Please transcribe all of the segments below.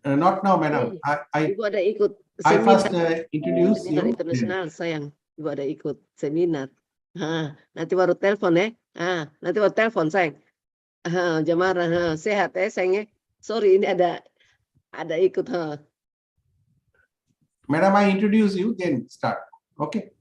Not now, madam. Ibu ada ikut I first seminar, introduce seminar you. internasional, sayang. Ibu ada ikut seminar. Nanti baru telepon ya. Nanti baru telepon, sayang. Jamara, sehat ya, sayangnya. Sorry, ini ada ikut. Madam, I introduce you, then start. Okay.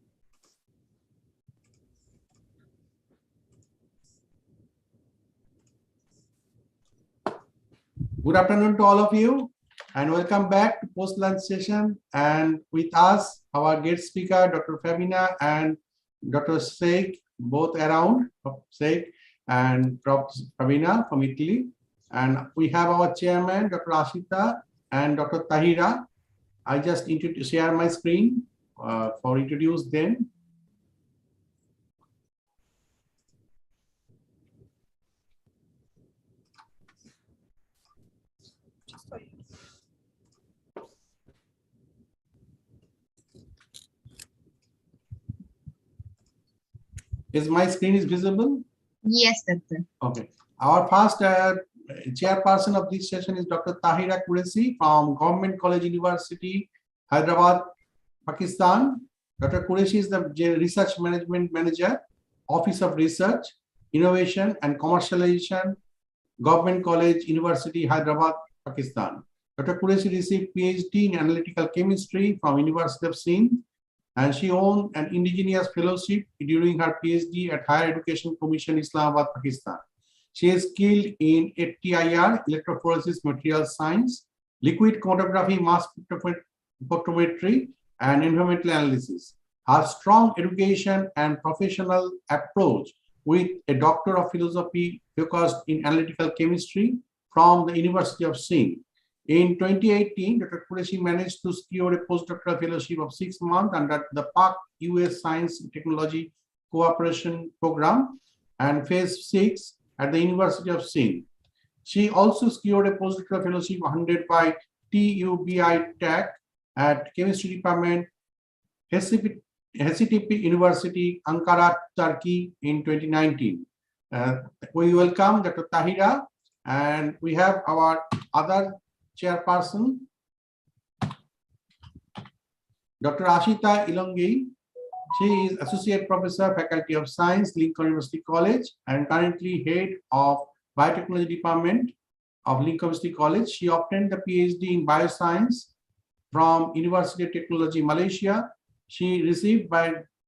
Good afternoon to all of you, and welcome back to post-lunch session. And with us, our guest speaker, Dr. Fabina and Dr. Sheikh, both around, Sheikh and Prof. Fabina from Italy. And we have our chairman, Dr. Ashita and Dr. Tahira. I just share my screen for introduce them. Is my screen is visible? Yes, doctor. Okay. Our first chairperson of this session is Dr. Tahira Qureshi from Government College University, Hyderabad, Pakistan. Dr. Qureshi is the Research Management Manager, Office of Research, Innovation and Commercialization, Government College University, Hyderabad, Pakistan. Dr. Qureshi received PhD in Analytical Chemistry from University of Sindh, and she owned an indigenous fellowship during her PhD at Higher Education Commission, Islamabad, Pakistan. She is skilled in FTIR, electrophoresis material science, liquid chromatography, mass spectrometry, and environmental analysis. Her strong education and professional approach with a Doctor of Philosophy focused in analytical chemistry from the University of Sindh. In 2018, Dr. Qureshi managed to secure a postdoctoral fellowship of 6 months under the PAC US Science and Technology Cooperation Program and Phase 6 at the University of Sindh. She also secured a postdoctoral fellowship funded by TUBI TAC at Chemistry Department, Hacettepe University, Ankara, Turkey in 2019. We welcome Dr. Tahira, and we have our other chairperson, Dr. Ashita Ilongi. She is Associate Professor, Faculty of Science, Lincoln University College, and currently Head of Biotechnology Department of Lincoln University College. She obtained the PhD in Bioscience from University of Technology, Malaysia. She received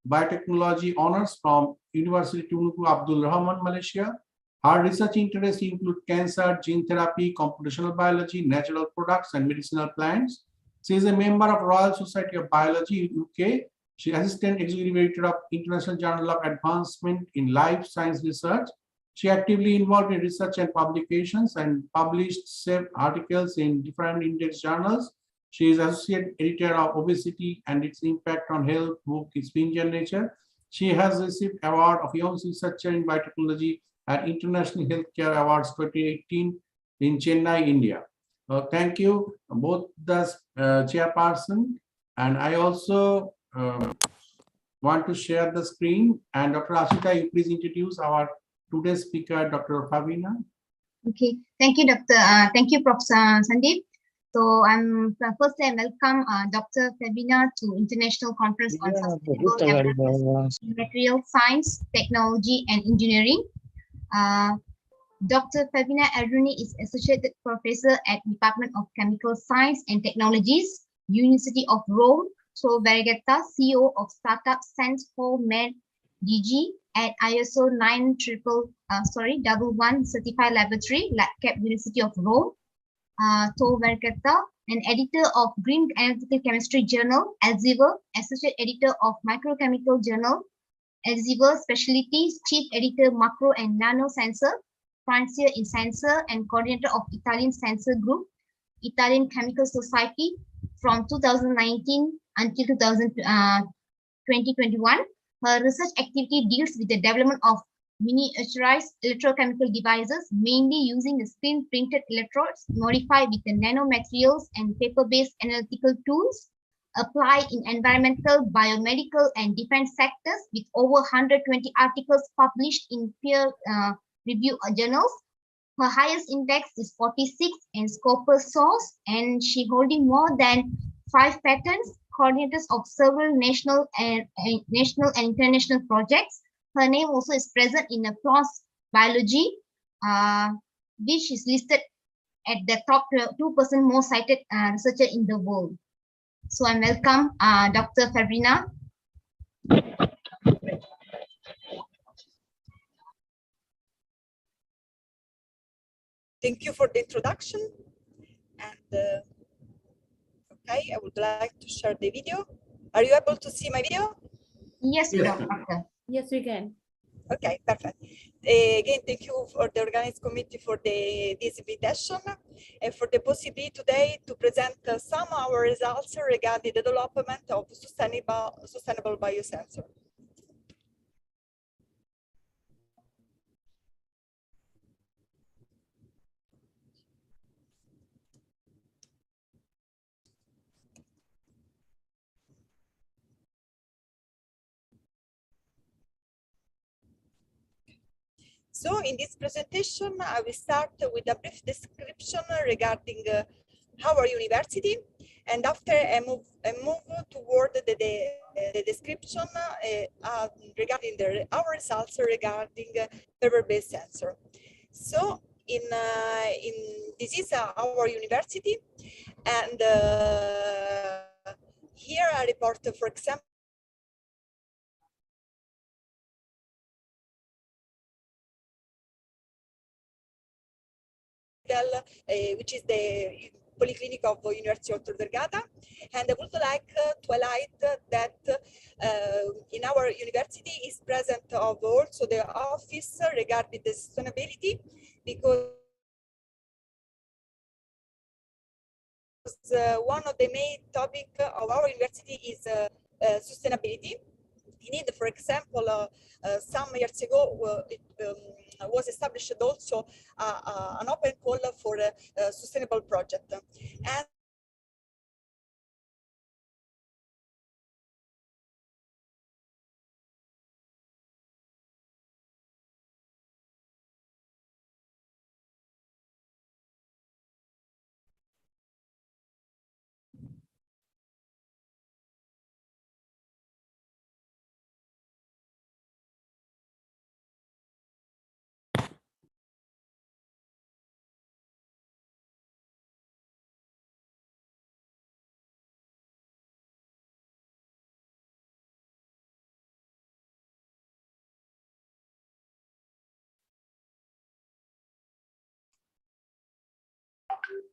Biotechnology Honors from University Tunku Abdul Rahman, Malaysia. Her research interests include cancer, gene therapy, computational biology, natural products, and medicinal plants. She is a member of Royal Society of Biology, UK. She is Assistant Executive Editor of International Journal of Advancement in Life Science Research. She actively involved in research and publications and published several articles in different index journals. She is Associate Editor of Obesity and Its Impact on Health book, Binge and Nature. She has received award of Young Researcher in Biotechnology at International Healthcare Awards 2018 in Chennai, India. Thank you, both the chairperson, and I also want to share the screen. And Dr. Ashita, you please introduce our today's speaker, Dr. Fabina. Okay, thank you, Doctor. Thank you, Prof. Sandeep. So I'm firstly I welcome Dr. Fabina to International Conference on Sustainable Material Science, Technology, and Engineering. Dr. Fabina Aruni is Associate Professor at Department of Chemical Science and Technologies, University of Rome. So Vergata, CEO of startup Sense for Med DG at ISO 11 Certified Laboratory, LabCap, University of Rome. To Vergata, an editor of Green Analytical Chemistry Journal, Elsevier, Associate Editor of Microchemical Journal, Elsevier Specialties, Chief Editor Macro and Nano Sensor, Francia in Sensor, and Coordinator of Italian Sensor Group, Italian Chemical Society from 2019 until 2021. Her research activity deals with the development of miniaturized electrochemical devices, mainly using the screen-printed electrodes modified with the nanomaterials and paper-based analytical tools applied in environmental, biomedical, and defense sectors, with over 120 articles published in peer-reviewed journals. Her highest index is 46 in Scopus source, and she holding more than 5 patents, coordinators of several national and international projects. Her name also is present in a PLOS Biology, which is listed at the top 2% most cited researcher in the world. So I welcome Dr. Fabrina. Thank you for the introduction. And okay, I would like to share the video. Are you able to see my video? Yes, Yes. Doctor. Yes, we can. Okay, perfect. Again, thank you for the organized committee for this invitation and for the possibility today to present some of our results regarding the development of sustainable biosensor. So in this presentation, I will start with a brief description regarding our university, and after I move toward the description regarding our results regarding paper-based sensor. So this is our university, and here I report, for example, which is the Polyclinic of University of Tor Vergata, and I would like to highlight that in our university is present of also the office regarding the sustainability, because one of the main topic of our university is sustainability. Indeed, for example, some years ago, it was established also an open call for a sustainable project. And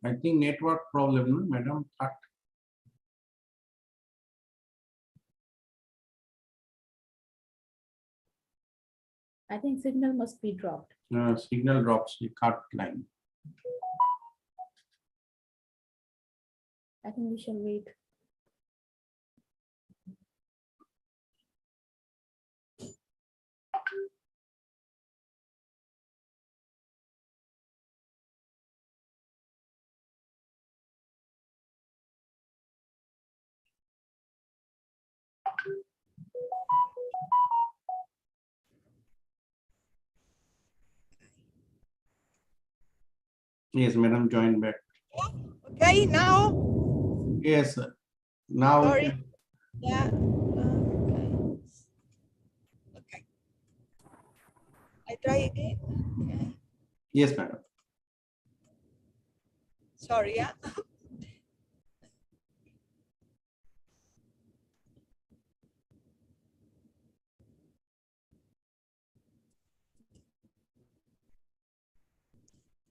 I think network problem, no, madam. I think signal must be dropped. Signal drops, the cut line. I think we shall wait. Yes, madam, join back. okay, now. Yes, now. Sorry. Yeah. Okay. I try again. Okay. Yes, madam. Sorry. Yeah.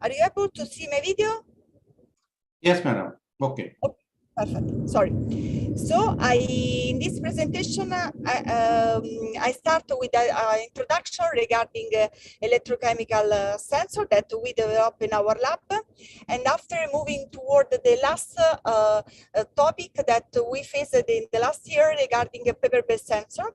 Are you able to see my video? Yes, madam. Okay. Perfect. Sorry. So in this presentation, I start with an introduction regarding electrochemical sensor that we develop in our lab. And after moving toward the last topic that we faced in the last year regarding a paper-based sensor.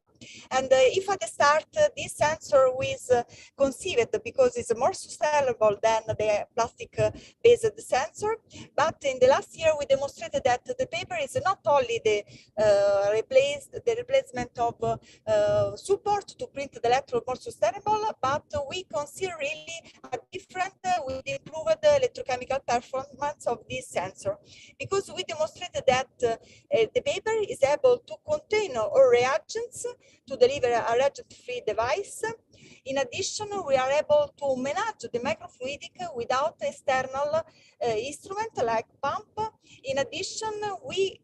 And if at the start this sensor was conceived because it's more sustainable than the plastic-based sensor, but in the last year we demonstrated that the paper is not only the replacement of support to print the electrode more sustainable, but we consider really a different with improved electrochemical performance of this sensor, because we demonstrated that the paper is able to contain all reagents to deliver a reagent-free device. In addition, we are able to manage the microfluidic without external instrument like pump. In addition, we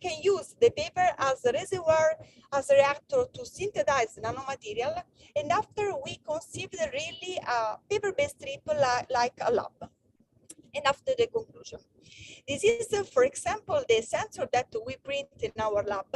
can use the paper as a reservoir, as a reactor to synthesize nanomaterial, and after we conceived really a paper-based strip like a lab. And after the conclusion, this is, for example, the sensor that we print in our lab,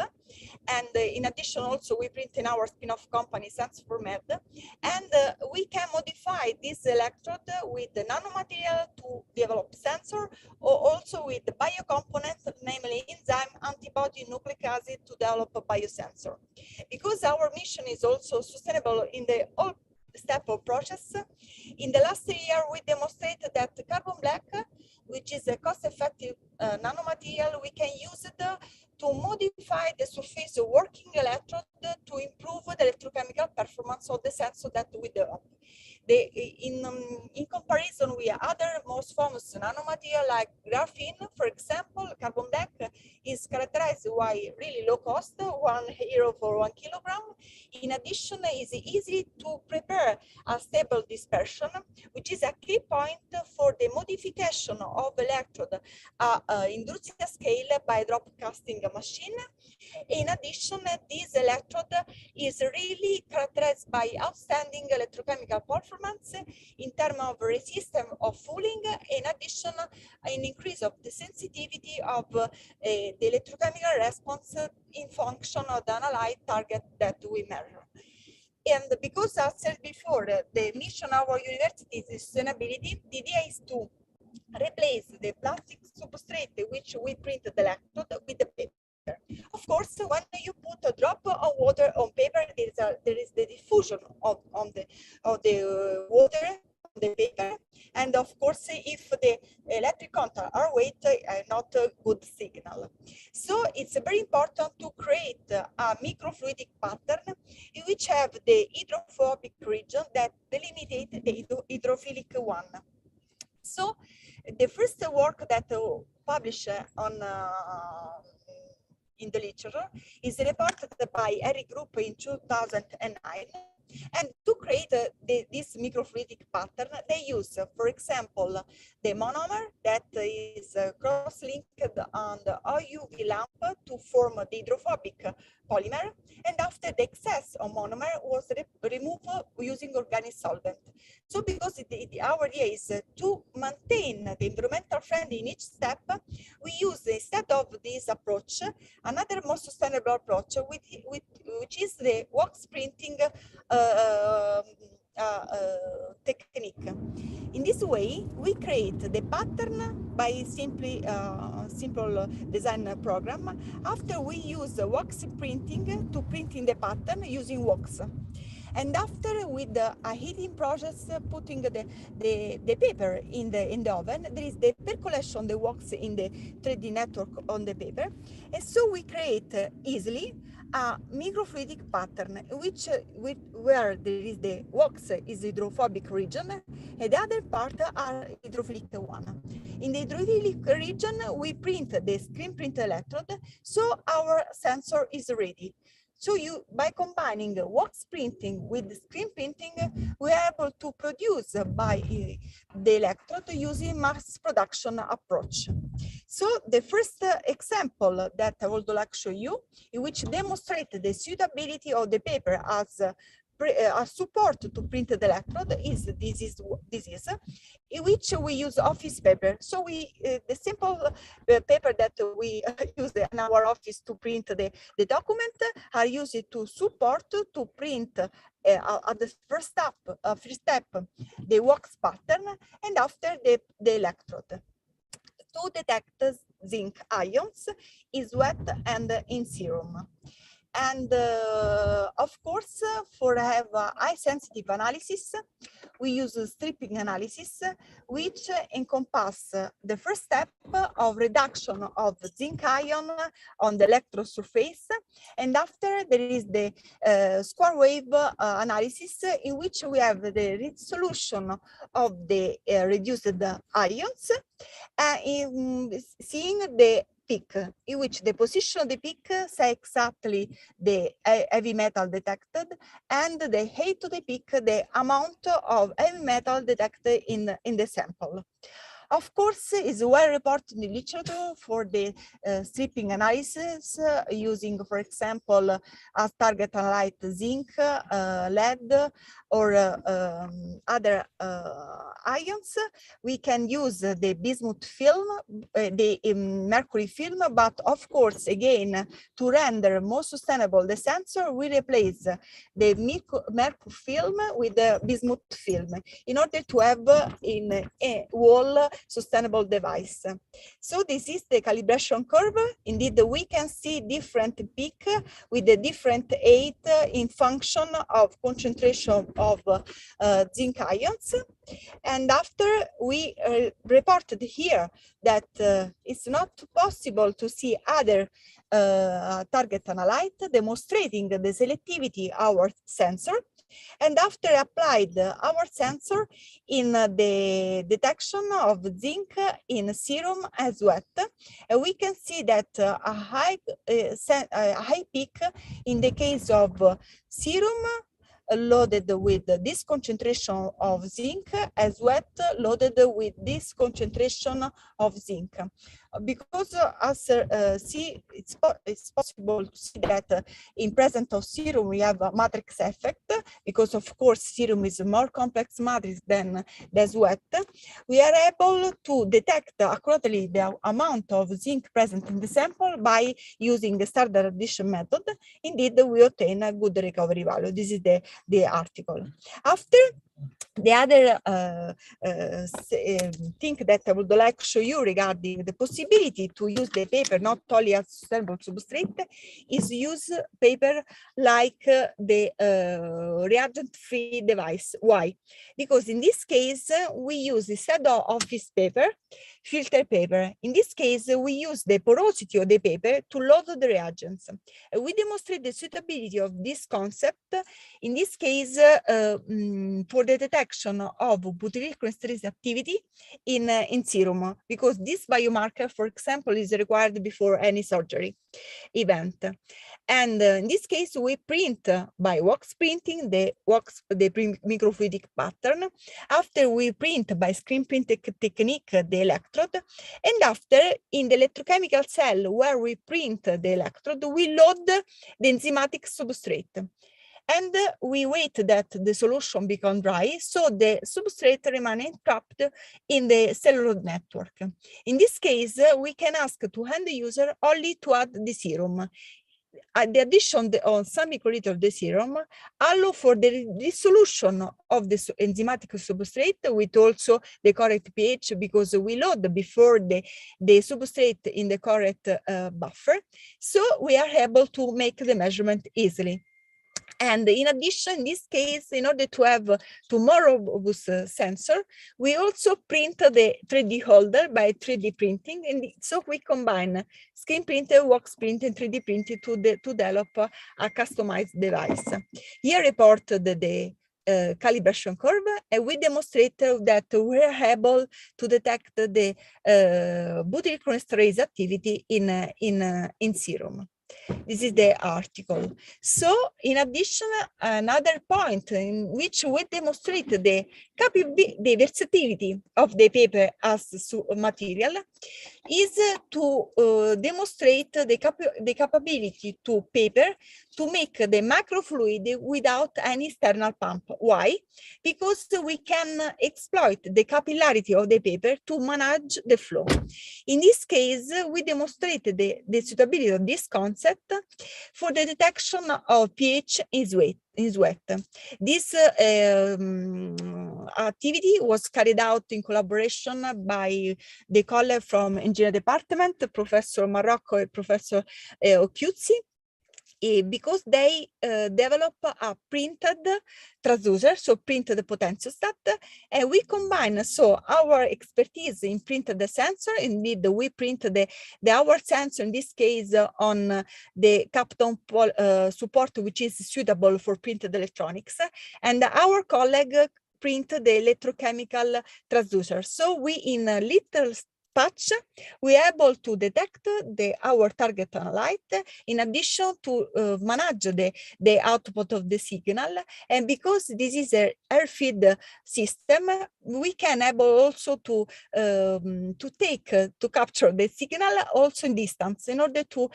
and in addition also we print in our spin-off company Sense4Med, and we can modify this electrode with the nanomaterial to develop sensor, or also with the biocomponents, namely enzyme, antibody, nucleic acid to develop a biosensor. Because our mission is also sustainable in the all step of process, in the last year we demonstrated that carbon black, which is a cost-effective nanomaterial, we can use it to modify the surface working electrode to improve the electrochemical performance of the sensor that we develop. In comparison with other most famous nanomaterial like graphene, for example, carbon black is characterized by really low cost, €1 for 1 kilogram. In addition, it is easy to prepare a stable dispersion, which is a key point for the modification of electrode industrial scale by drop casting machine. In addition, this electrode is really characterized by outstanding electrochemical performance in terms of resistance of fouling. In addition, an increase of the sensitivity of the electrochemical response in function of the analyte target that we measure. And because I said before, the mission of our university is sustainability, the idea is to replace the plastic substrate which we print the electrode with the paper. Of course, when you put a drop of water on paper, there is the diffusion of the water on the paper, and of course, if the electric contact are weak, not a good signal. So it's very important to create a microfluidic pattern in which have the hydrophobic region that delimitate the hydrophilic one. So the first work that published on in the literature is reported by Eric Group in 2009. And to create this microfluidic pattern, they use, for example, the monomer that is cross-linked on the UV lamp to form the hydrophobic polymer. And after the excess of monomer was removed using organic solvent. So because our idea is to maintain the environmental friend in each step, we use, instead of this approach, another more sustainable approach, which is the wax printing technique. In this way, we create the pattern by simple design program. After we use wax printing to printing the pattern using wax. And after, with a heating process, putting the paper in the oven, there is the percolation of the wax in the 3D network on the paper. And so we create easily a microfluidic pattern, where there is the wax is hydrophobic region, and the other part are hydrophilic one. In the hydrophilic region, we print the screen print electrode, so our sensor is ready. So by combining wax printing with screen printing, we are able to produce by the electrode using mass production approach. So the first example that I would like to show you, in which demonstrates the suitability of the paper as a support to print the electrode is in which we use office paper. So the simple paper that we use in our office to print the document are used to support to print at the first step the wax pattern, and after the electrode to detect zinc ions in sweat and in serum. And of course, for have high sensitive analysis, we use stripping analysis, which encompass the first step of reduction of zinc ion on the electrode surface. And after there is the square wave analysis, in which we have the solution of the reduced ions, seeing the peak, in which the position of the peak say exactly the heavy metal detected, and the height of the peak, the amount of heavy metal detected in the sample. Of course, is well reported in the literature for the stripping analysis using, for example, as target analyte zinc, lead, or other ions. We can use the bismuth film, the mercury film, but of course, again, to render more sustainable the sensor, we replace the mercury film with the bismuth film in order to have in a wall sustainable device. So this is the calibration curve. Indeed, we can see different peak with the different height in function of concentration of zinc ions. And after we reported here that it's not possible to see other target analyte, demonstrating the selectivity of our sensor. And after applied our sensor in the detection of zinc in serum as sweat, we can see that a high peak in the case of serum loaded with this concentration of zinc, as wet loaded with this concentration of zinc. Because as see, it's possible to see that in presence of serum we have a matrix effect, because of course serum is a more complex matrix than sweat. We are able to detect accurately the amount of zinc present in the sample by using the standard addition method. Indeed, we obtain a good recovery value. This is the article. After, the other thing that I would like to show you regarding the possibility to use the paper not only as sustainable substrate is use paper like the reagent-free device. Why? Because in this case, we use instead of office paper, filter paper. In this case, we use the porosity of the paper to load the reagents. We demonstrate the suitability of this concept, in this case, for the detection of butyryl cholinesterase activity in serum, because this biomarker, for example, is required before any surgery event. And in this case, we print by wax printing the microfluidic pattern. After, we print by screen print technique the electrode, and after, in the electrochemical cell where we print the electrode, we load the enzymatic substrate. And we wait that the solution become dry, so the substrate remains trapped in the cellular network. In this case, we can ask to end user only to add the serum. The addition on some microliter of the serum allow for the dissolution of the enzymatic substrate with also the correct pH, because we load before the substrate in the correct buffer. So we are able to make the measurement easily. And in addition, in this case, in order to have to more robust sensor, we also print the 3D holder by 3D printing. And so we combine screen printer, wax print, and 3D printing to develop a customized device. Here reported the calibration curve, and we demonstrated that we are able to detect the butyryl cholinesterase activity in serum. This is the article. So, in addition, another point in which we demonstrate the versatility of the paper as material is to demonstrate the capability to paper to make the microfluid without any external pump. Why? Because we can exploit the capillarity of the paper to manage the flow. In this case, we demonstrated the suitability of this concept for the detection of pH in sweat. This activity was carried out in collaboration by the colleague from Engineering Department, Professor Marocco and Professor Occhiuzzi, because they develop a printed transducer, so printed potentiostat, and we combine so our expertise in printed sensor. Indeed, we print our sensor in this case on the Kapton support, which is suitable for printed electronics, and our colleague print the electrochemical transducer. So we, in a little patch, we are able to detect our target analyte, in addition to manage the output of the signal. And because this is an air-feed system, we can able also to capture the signal also in distance, in order to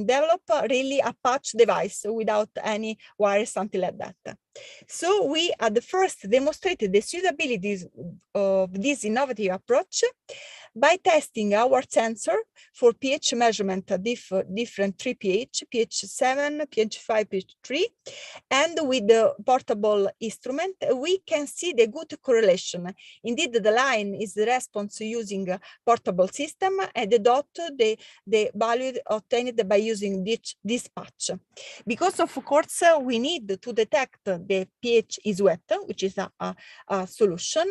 develop really a patch device without any wires, something like that. So we at the first demonstrated the suitability of this innovative approach by testing our sensor for pH measurement at different 3 pH, pH 7, pH 5, pH 3, and with the portable instrument, we can see the good correlation. Indeed, the line is the response using a portable system, and the dot, the value obtained by using this patch. Because of course, we need to detect the pH is wet, which is a solution.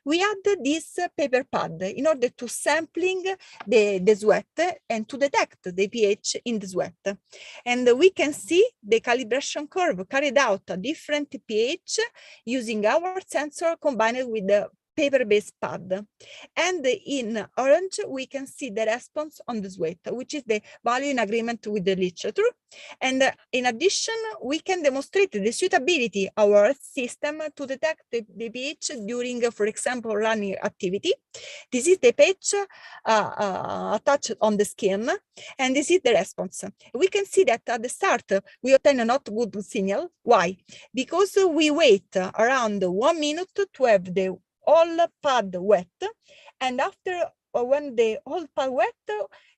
We add this paper pad in order to sampling the sweat and to detect the pH in the sweat. And we can see the calibration curve carried out at different pH using our sensor combined with the paper-based pad. And in orange, we can see the response on the sweat, which is the value in agreement with the literature. And in addition, we can demonstrate the suitability of our system to detect the pH during, for example, running activity. This is the pH attached on the skin, and this is the response. We can see that at the start, we obtain a not good signal. Why? Because we wait around 1 minute to have the whole pad wet, and after, when the whole pad wet,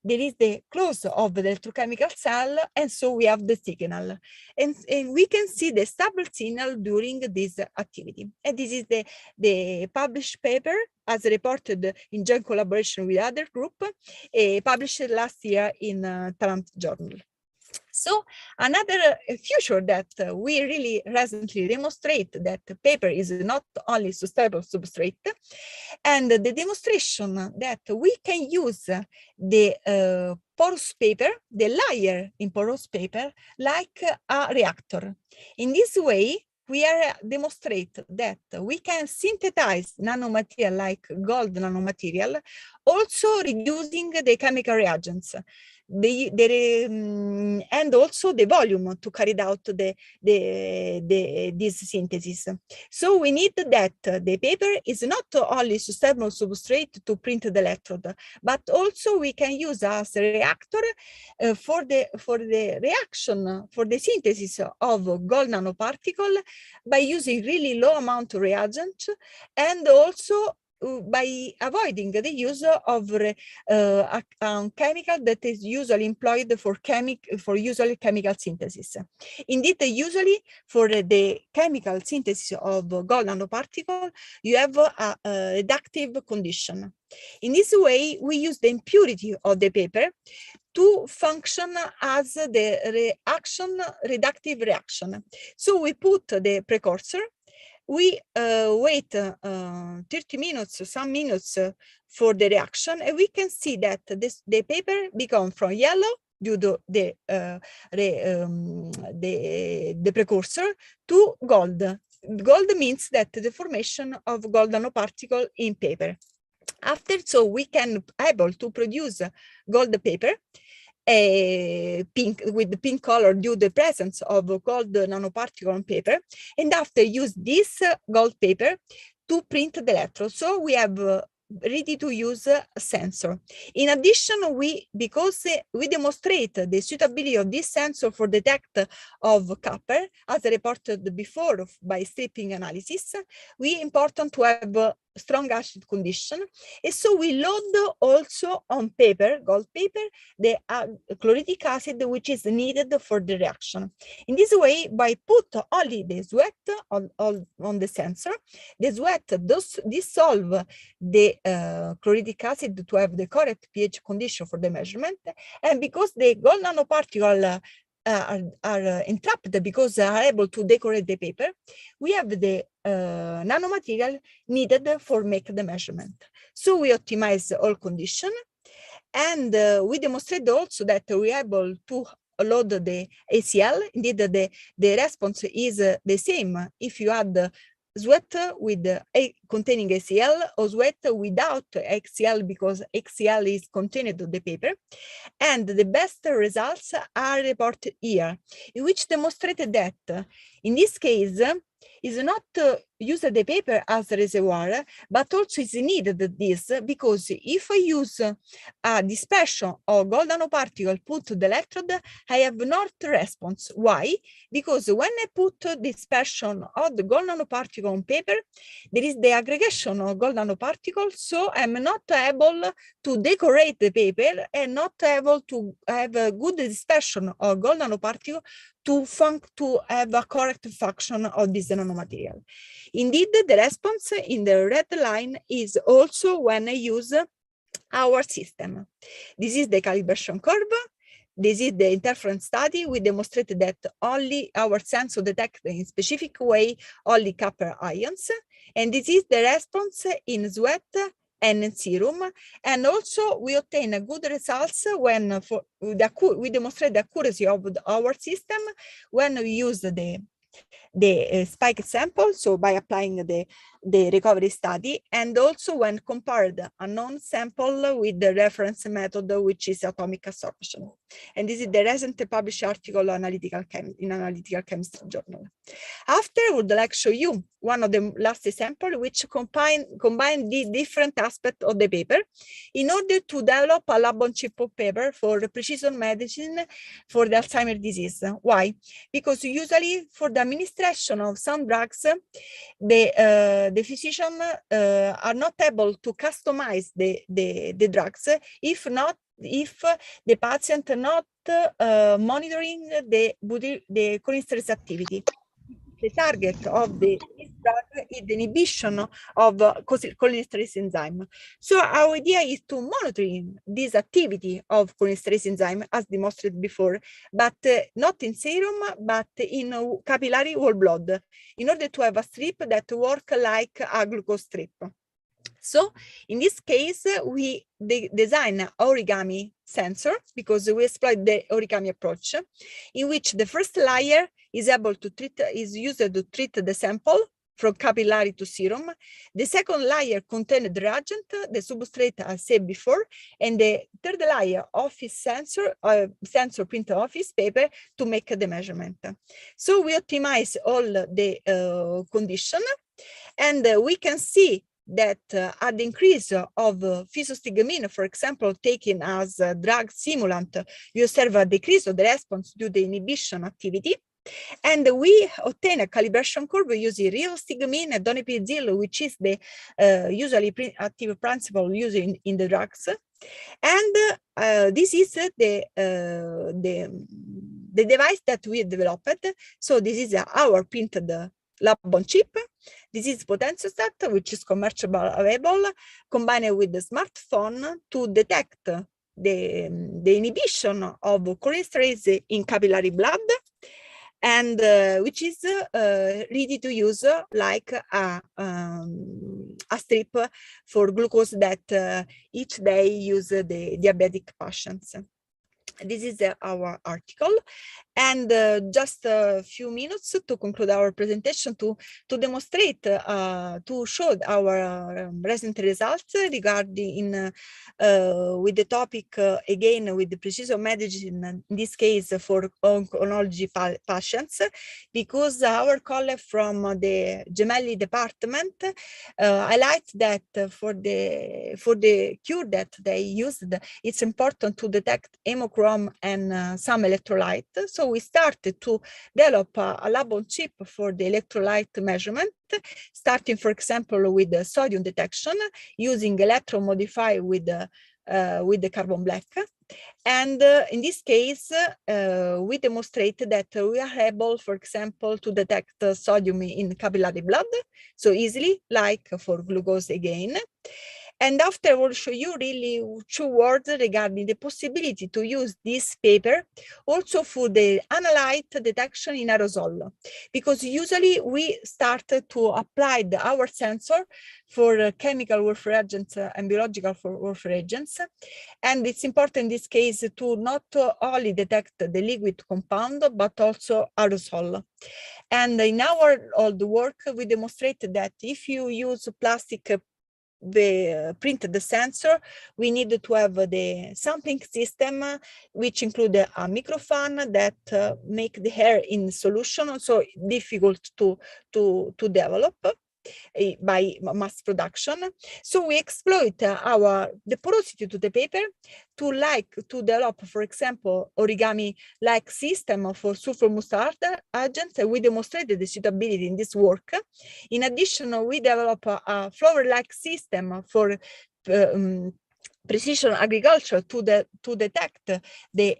there is the close of the electrochemical cell, and so we have the signal. And we can see the stable signal during this activity. And this is the published paper, as reported in joint collaboration with other group, published last year in Talent Journal. So another feature that we really recently demonstrate that paper is not only sustainable substrate, and the demonstration that we can use the porous paper, the layer in porous paper, like a reactor. In this way, we are demonstrate that we can synthesize nanomaterial like gold nanomaterial, also reducing the chemical reagents. And also the volume to carry out this synthesis. So we need that the paper is not only sustainable substrate to print the electrode, but also we can use as a reactor for the reaction, for the synthesis of gold nanoparticle by using really low amount of reagent, and also by avoiding the use of a chemical that is usually employed for usually chemical synthesis. Indeed, usually for the chemical synthesis of gold nanoparticle, you have a reductive condition. In this way, we use the impurity of the paper to function as the reductive reaction. So we put the precursor, we wait 30 minutes, some minutes for the reaction, and we can see that the paper becomes from yellow due to the precursor to gold. Gold means that the formation of gold nanoparticle in paper. After, so we can able to produce gold paper, pink with the pink color due to the presence of gold nanoparticle on paper, and after use this gold paper to print the electrode. So we have ready-to-use sensor. In addition, because we demonstrate the suitability of this sensor for detect of copper, as reported before by stripping analysis, we important to have a strong acid condition, and so we load also on paper, gold paper, the chloridic acid which is needed for the reaction. In this way, by put only the sweat on the sensor, the sweat does dissolve the chloridic acid to have the correct pH condition for the measurement, and because the gold nanoparticles are entrapped because they are able to decorate the paper, we have the nanomaterial needed for make the measurement. So we optimize all condition, and we demonstrate also that we are able to load the ACL. Indeed, the response is the same if you add sweat with containing ACL or sweat without HCl, because HCl is contained in the paper. And the best results are reported here, in which demonstrated that in this case is not use the paper as a reservoir, but also is needed this, because if I use a dispersion of gold nanoparticle put to the electrode, I have not response. Why? Because when I put dispersion of the gold nanoparticle on paper, there is the aggregation of gold nanoparticles, so I'm not able to decorate the paper and not able to have a good dispersion of gold nanoparticle to have a correct function of this nanomaterial. Indeed, the response in the red line is also when I use our system. This is the calibration curve. This is the interference study. We demonstrated that only our sensor detects in specific way only copper ions. And this is the response in sweat and in serum. And also we obtain a good results when we demonstrate the accuracy of our system when we use the spike sample, so by applying the recovery study, and also when compared a known sample with the reference method, which is atomic absorption. And this is the recently published article in Analytical Chemistry Journal. After, I would like to show you one of the last examples, which combine the different aspects of the paper in order to develop a lab-on-chip paper for precision medicine for the Alzheimer's disease. Why? Because usually for the administration of some drugs, the physician are not able to customize the drugs if the patient not monitoring the cholinesterase activity. The target of this drug is the inhibition of cholinesterase enzyme. So our idea is to monitoring this activity of cholinesterase enzyme as demonstrated before, but not in serum, but in capillary whole blood, in order to have a strip that work like a glucose strip. So in this case, we design an origami sensor because we exploit the origami approach, in which the first layer is used to treat the sample from capillary to serum. The second layer contains the reagent, the substrate I said before, and the third layer office sensor printed office paper to make the measurement. So we optimize all the condition, and we can see that at the increase of physostigmine, for example, taken as a drug stimulant, you observe a decrease of the response due to the inhibition activity. And we obtain a calibration curve using real stigmine and donepezil, which is the usually active principle used in the drugs. And this is the device that we developed. So this is our printed lab-on-chip. This is potentiostat, which is commercially available, combined with the smartphone to detect the inhibition of cholinesterase in capillary blood, and which is ready to use like a strip for glucose that each day use the diabetic patients. This is our article, and just a few minutes to conclude our presentation to demonstrate, to show our recent results regarding with the topic again with the precision medicine, in this case for oncology patients, because our colleague from the Gemelli department highlights that for the the cure that they used, it's important to detect hemochrome and some electrolyte. So we started to develop a lab on chip for the electrolyte measurement, starting, for example, with the sodium detection, using electron modify with the carbon black. And in this case, we demonstrated that we are able, for example, to detect sodium in capillary blood so easily, like for glucose again. And after I will show you really 2 words regarding the possibility to use this paper also for the analyte detection in aerosol, because usually we started to apply our sensor for chemical warfare agents and biological warfare agents. And it's important in this case to not only detect the liquid compound, but also aerosol. And in our old work, we demonstrated that if you use plastic printed sensor, we need to have the sampling system, which include a microfan that make the air in solution, so difficult to develop by mass production. So we exploit the porosity to the paper to develop, for example, origami-like system for sulfur mustard agents. We demonstrated the suitability in this work. In addition, we develop a flower-like system for precision agriculture to detect the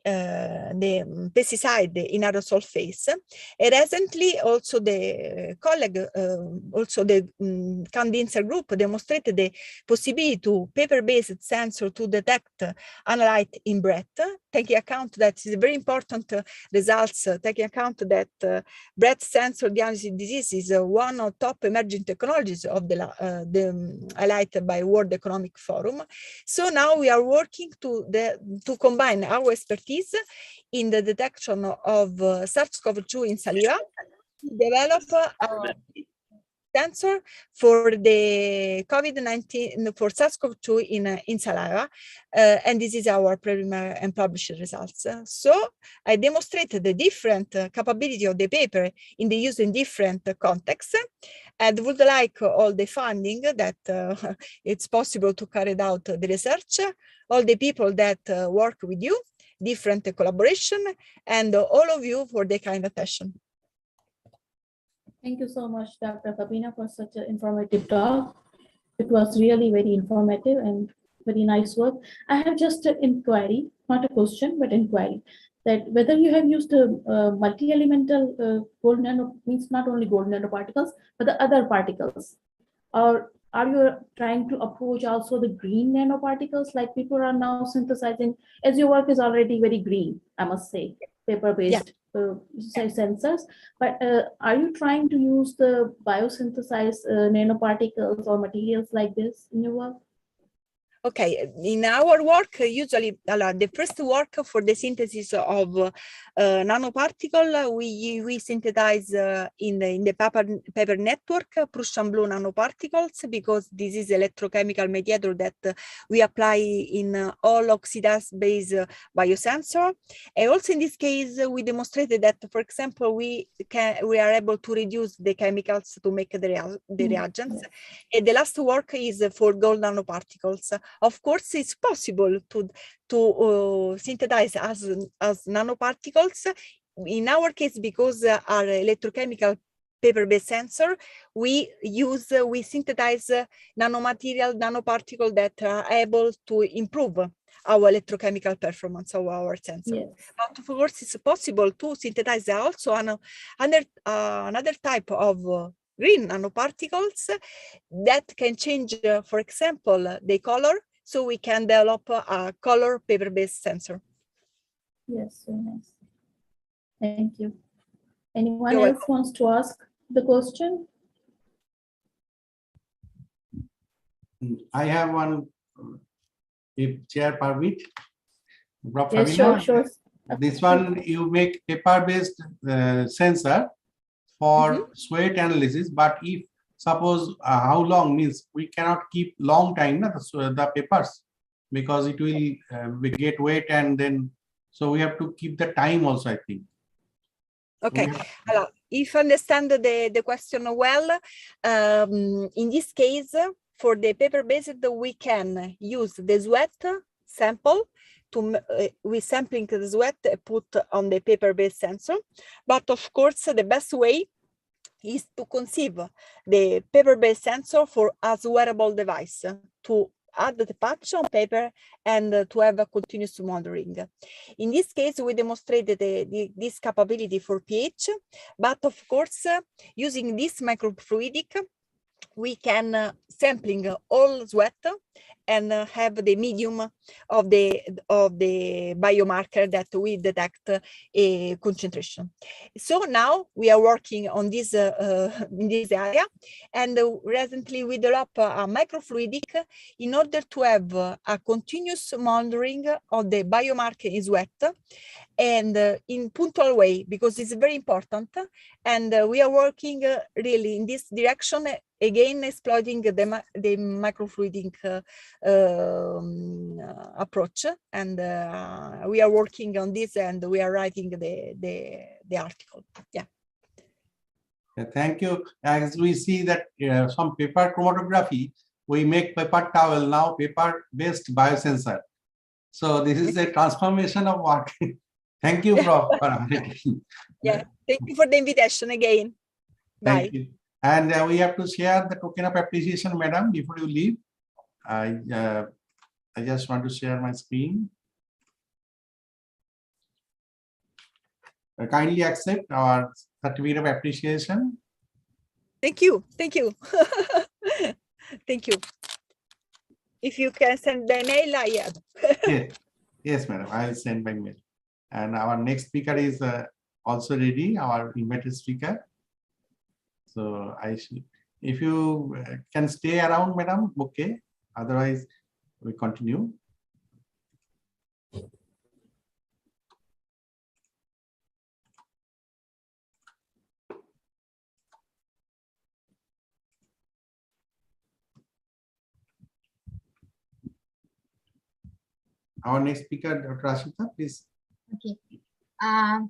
pesticide in aerosol phase. And recently, also the colleague, also the condenser group demonstrated the possibility to paper-based sensor to detect analyte in breath, taking account that is very important results, taking account that breath sensor diagnosis disease is one of top emerging technologies of the highlighted by World Economic Forum. So now we are working to combine our expertise in the detection of SARS-CoV-2 in saliva, develop a sensor for the COVID-19 for SARS-CoV-2 in saliva, and this is our preliminary and published results. So I demonstrated the different capability of the paper in the use in different contexts, and would like all the funding that it's possible to carry out the research, all the people that work with you, different collaboration, and all of you for the kind attention. Thank you so much, Dr. Kabina, for such an informative talk. It was really very informative and very nice work. I have just an inquiry, not a question, but inquiry, that whether you have used multi-elemental gold nano, means not only gold nanoparticles, but the other particles, or are you trying to approach also the green nanoparticles, like people are now synthesizing, as your work is already very green, I must say, paper-based sensors, but are you trying to use the biosynthesized nanoparticles or materials like this in your work? Okay, in our work, usually the first work for the synthesis of nanoparticle, we synthesize in the paper network Prussian blue nanoparticles, because this is electrochemical mediator that we apply in all oxidase-based biosensor. And also in this case, we demonstrated that, for example, we are able to reduce the chemicals to make the reagents. And the last work is for gold nanoparticles. Of course, it's possible to synthesize as nanoparticles. In our case, because our electrochemical paper-based sensor, we synthesize nanomaterial, nanoparticle that are able to improve our electrochemical performance of our sensor. Yes. But of course, it's possible to synthesize also another type of green nanoparticles that can change, for example, the color, so we can develop a color paper-based sensor. Yes, very nice. Thank you. Anyone You're else wants to ask the question? I have one, if Chair Parvit. Yes, sure. This one, you make paper-based sensor for sweat analysis, but if suppose how long means we cannot keep long time the papers, because it will get wet, and then so we have to keep the time also, I think. Okay, if I understand the question well, in this case, for the paper-based, we can use the sweat sample to we sampling the sweat put on the paper-based sensor. But of course, the best way is to conceive the paper-based sensor for as wearable device to add the patch on paper and to have a continuous monitoring. In this case, we demonstrated this capability for pH, but of course, using this microfluidic, we can sampling all sweat and have the medium of the biomarker that we detect a concentration. So now we are working on this in this area, and recently we developed a microfluidic in order to have a continuous monitoring of the biomarker in sweat and in punctual way, because it's very important. And we are working really in this direction, again exploiting the microfluidic approach. And we are working on this, and we are writing the article. Yeah. Thank you. As we see that some paper chromatography, we make paper towel, now paper-based biosensor. So this is a transformation of work. Thank you, Prof. Yeah, thank you for the invitation again. Bye. Thank you. And we have to share the token of appreciation, madam, before you leave. I just want to share my screen. Kindly accept our certificate of appreciation. Thank you. Thank you. Thank you. If you can send the mail, I have. Yes, yes, madam. I will send by mail. And our next speaker is also ready, our invited speaker. So if you can stay around, madam, okay. Otherwise, we continue. Our next speaker, Dr. Ashita, please. Okay. I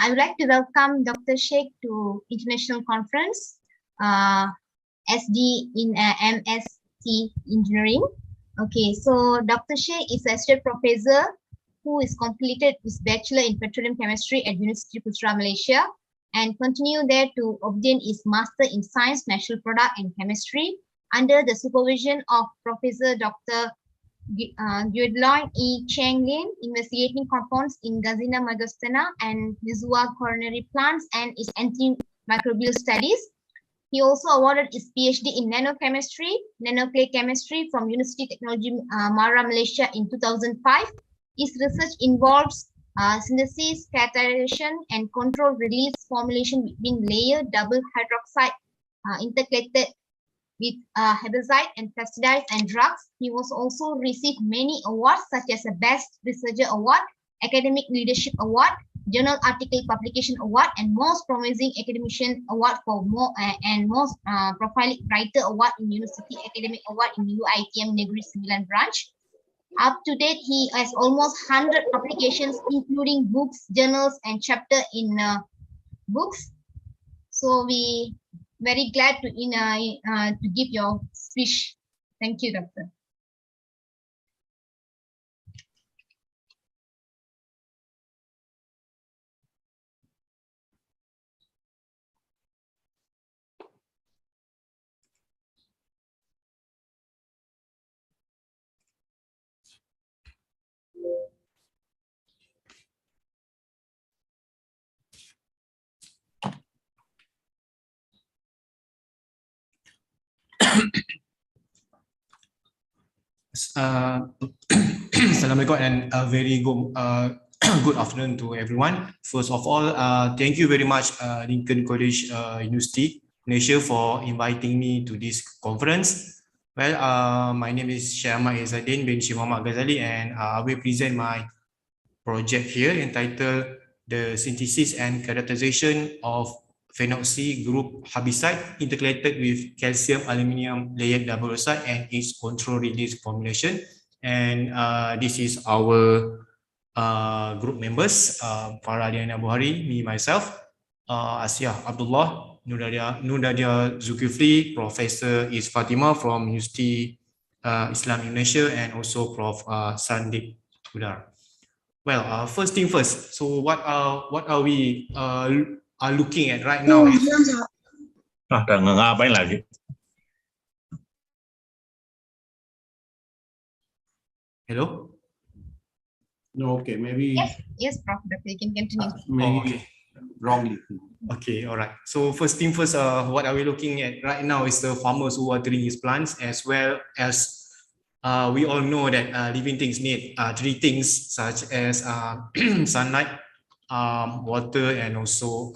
would like to welcome Dr. Sheikh to international conference, SD in MST Engineering. Okay, so Dr. Sheikh is a associate professor who is completed his bachelor in petroleum chemistry at University of Putra, Malaysia, and continue there to obtain his master in science, natural product, and chemistry under the supervision of Professor Dr. Guidelin E. Cheng Lin, investigating compounds in Gazina magostana and Nizua coronary plants and its antimicrobial studies. He also awarded his PhD in nanochemistry, nanoclay chemistry from University Technology Mara, Malaysia in 2005. His research involves synthesis, characterization, and controlled release formulation between layered double hydroxide intercalated with herbicide and pesticides and drugs. He was also received many awards such as the Best Researcher Award, Academic Leadership Award, Journal Article Publication Award, and Most Promising Academician Award for and Most Prolific Writer Award in University Academic Award in UiTM Negeri Sembilan branch. Up to date, he has almost 100 publications, including books, journals, and chapter in books. So we very glad to give your speech. Thank you, Doctor. Assalamualaikum and a very good afternoon to everyone. First of all, thank you very much, Lincoln College University, Malaysia, for inviting me to this conference. Well, my name is Syekh Ahmad Izzadin bin Syekh Muhammad Ghazali, and I will present my project here entitled The Synthesis and Characterization of Phenoxy group herbicide intercalated with calcium aluminium layered double oxide and its control release formulation. And this is our group members, Farah Liana Buhari, me myself, Asia Abdullah, Nudadia Zulkifli, Professor Is Fatima from University Islam Indonesia, and also Prof. Sandeep Hudar. Well, first thing first. So what are we are looking at right now? Ngapain lagi? Hello. No, okay, maybe. Yes, Prof. Doctor, you can continue. Maybe Okay. wrongly. Okay, all right. So first thing first, what are we looking at right now is the farmers who are watering his plants, as well as we all know that living things need three things such as sunlight, water, and also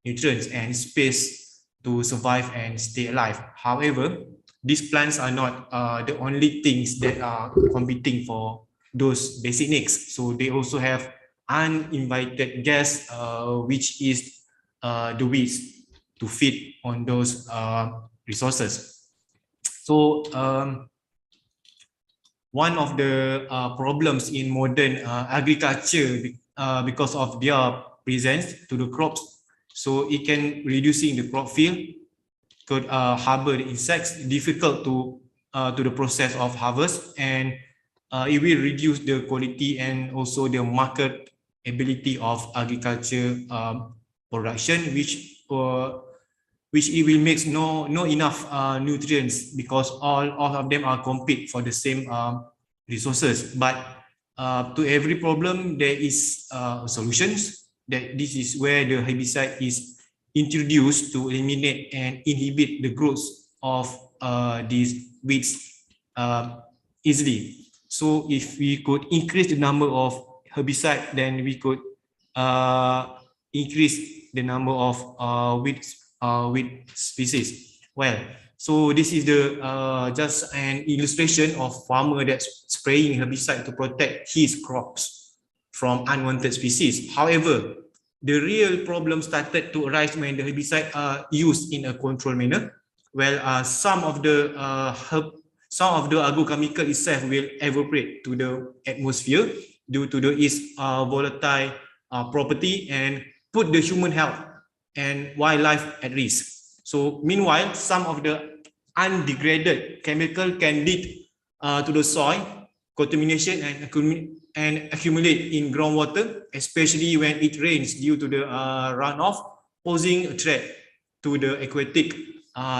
nutrients and space to survive and stay alive. However, these plants are not the only things that are competing for those basic needs. So they also have uninvited guests, which is the weeds to feed on those resources. So one of the problems in modern agriculture because of their presence to the crops, so it can reducing the crop field, could harbor the insects, difficult to the process of harvest, and it will reduce the quality and also the market ability of agriculture production, which it will make no enough nutrients, because all of them are compete for the same resources. But to every problem there is solutions. That this is where the herbicide is introduced to eliminate and inhibit the growth of these weeds easily. So if we could increase the number of herbicide, then we could increase the number of weed species. Well, so this is the just an illustration of farmer that's spraying herbicide to protect his crops from unwanted species. However, the real problem started to arise when the herbicide are used in a controlled manner. Well, some of the agrochemical itself will evaporate to the atmosphere due to its volatile property and put the human health and wildlife at risk. So meanwhile, some of the undegraded chemical can lead to the soil contamination and accumulate in groundwater, especially when it rains due to the runoff, posing a threat to the aquatic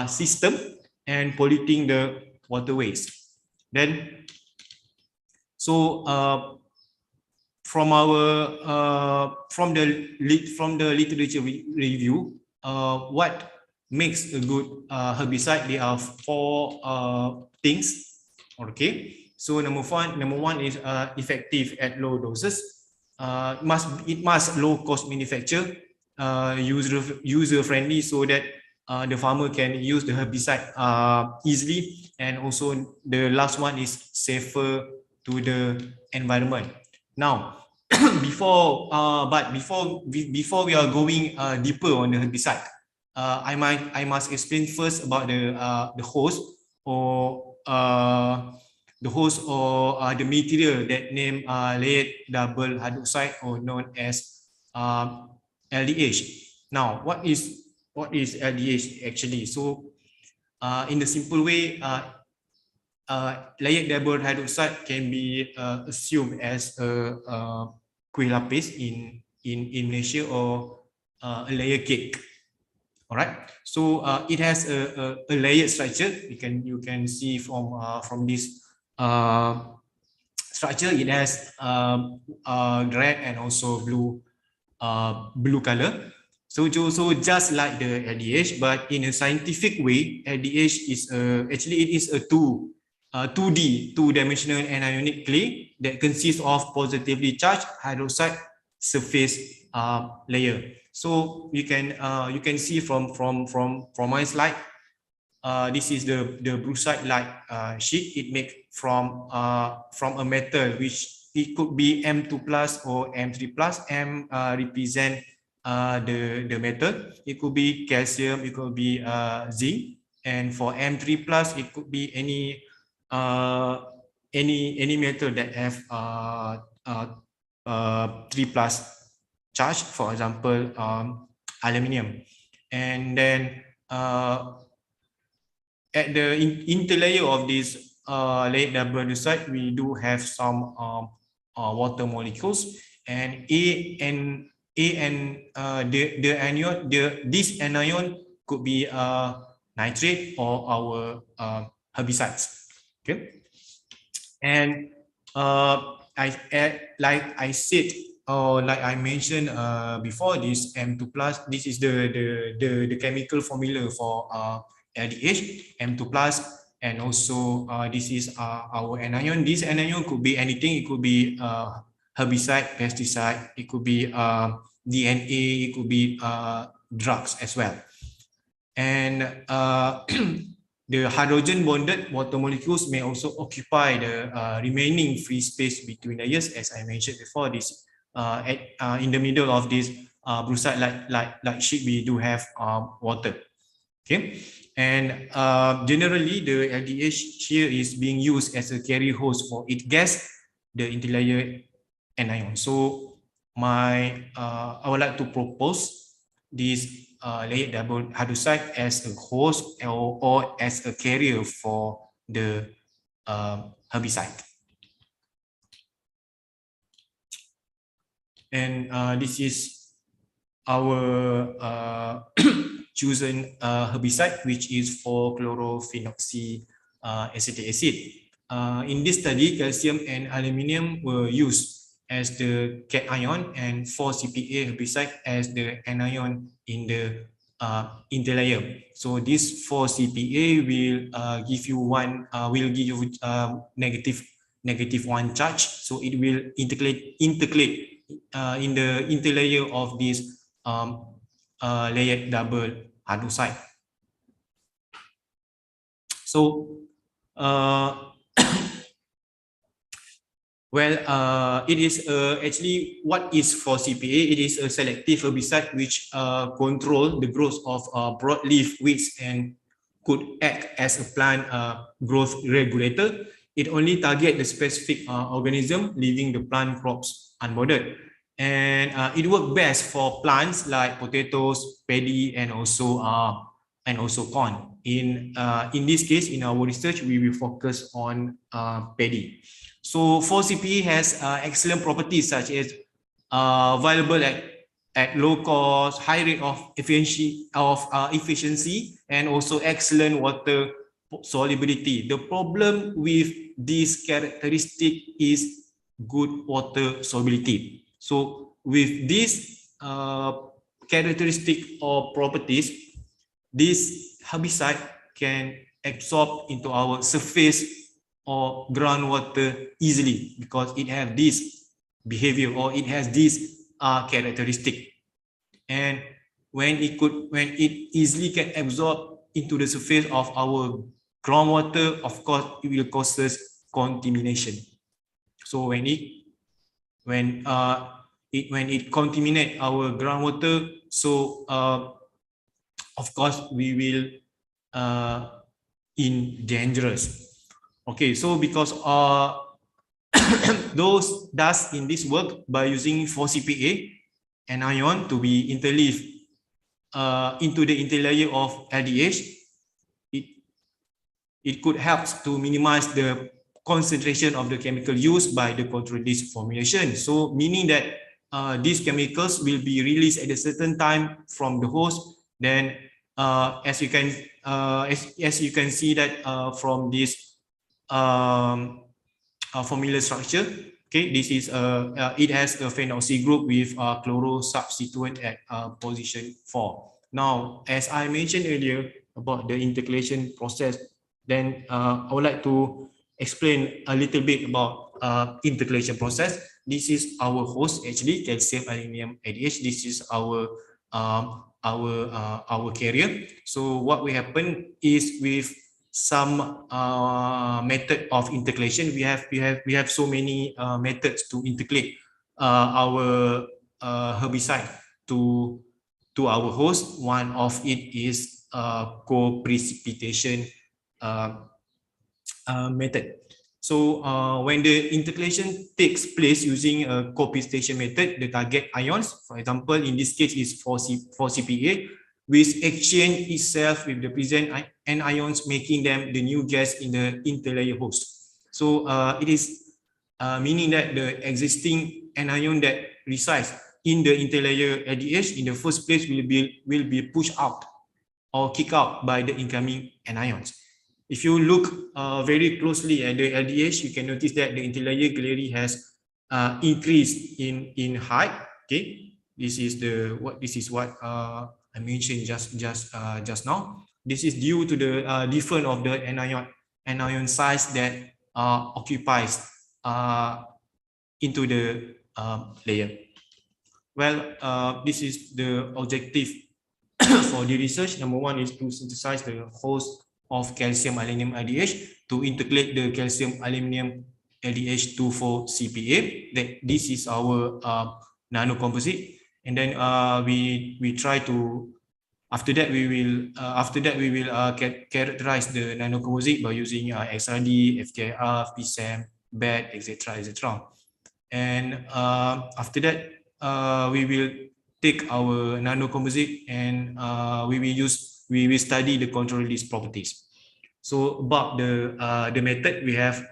system and polluting the waterways. Then, so from the literature review, what makes a good herbicide? There are four things. Okay. So number one is effective at low doses. It must low cost manufacture, user friendly, so that the farmer can use the herbicide easily, and also the last one is safer to the environment. Now, before we are going deeper on the herbicide, I must explain first about the host or the material that named layered double hydroxide, or known as LDH. Now, what is LDH actually? So, in the simple way, layered double hydroxide can be assumed as a kuih lapis in Malaysia, or a layer cake. All right. So it has a layered structure. You can see from this structure, it has red and also blue color. So just like the LDH, but in a scientific way, LDH is actually it is a 2D, two-dimensional anionic clay that consists of positively charged hydroxide surface layer. So you can see from my slide. This is the brucite-like sheet. It made from a metal, which it could be M2 plus or M3 plus. M represent the metal. It could be calcium. It could be zinc. And for M3 plus, it could be any metal that have 3 plus charge. For example, aluminium. And then at the interlayer of this layered double hydroxide, we do have some water molecules, and the anion, this anion could be nitrate or our herbicides. Okay, and like I said, or like I mentioned before, this M2 plus, this is the chemical formula for LDH, M2 plus, and also this is our anion. This anion could be anything. It could be herbicide, pesticide. It could be DNA. It could be drugs as well. And the hydrogen bonded water molecules may also occupy the remaining free space between layers, as I mentioned before. This in the middle of this brucite like sheet, we do have water. Okay, and generally the LDH here is being used as a carrier host for its gas, the interlayer anion. So I would like to propose this layered double hydroxide as a host or as a carrier for the herbicide. And this is our chosen herbicide, which is for chlorophenoxyacetic acid. In this study, calcium and aluminium were used as the cation and 4-CPA herbicide as the anion in the interlayer. So this 4-CPA will give you negative 1 charge. So it will integrate in the interlayer of this layered double hydroxide. So well, it is actually, what is 4-CPA? It is a selective herbicide which control the growth of broadleaf weeds and could act as a plant growth regulator. It only targets the specific organism, leaving the plant crops unbothered. And it works best for plants like potatoes, paddy, and also corn. In this case, in our research, we will focus on paddy. So 4-CPA has excellent properties such as viable at low cost, high rate of efficiency, and also excellent water solubility. The problem with this characteristic is good water solubility. So with this characteristic or properties, this herbicide can absorb into our surface or groundwater easily because it has this behavior or it has this characteristic. And when it easily can absorb into the surface of our groundwater, of course, it will cause us contamination. So when it contaminates our groundwater, so of course we will in dangerous. Okay, so because those does in this work by using 4-CPA anion to be interleaved into the interlayer of LDH, it could help to minimize the concentration of the chemical used by the control this formulation. So meaning that these chemicals will be released at a certain time from the host. Then as you can see that from this formula structure, okay, this is it has a phenoxy group with chloro substituent at position 4. Now, as I mentioned earlier about the intercalation process, then I would like to explain a little bit about intercalation process. This is our host, actually, calcium aluminium ADH. This is our carrier. So what will happen is with some method of intercalation, we have so many methods to intercalate our herbicide to our host. One of it is co-precipitation method. So when the intercalation takes place using a co-precipitation method, the target ions, for example, in this case is 4-CPA, which exchange itself with the present anions, making them the new gas in the interlayer host. So it is meaning that the existing anion that resides in the interlayer LDH in the first place will be pushed out or kicked out by the incoming anions. If you look very closely at the LDH, you can notice that the interlayer capillary has increased in height. Okay, this is what I mentioned just now. This is due to the difference of the anion size that occupies into the layer. Well, this is the objective for the research. Number one is to synthesize the host of calcium aluminum LDH to integrate the calcium aluminum LDH to for CPA. That this is our nano composite, and then we try to after that we will characterize the nano composite by using XRD, FTIR, PSAM, BET, etc. And after that we will take our nano composite and we will study the control release properties. So about the method, we have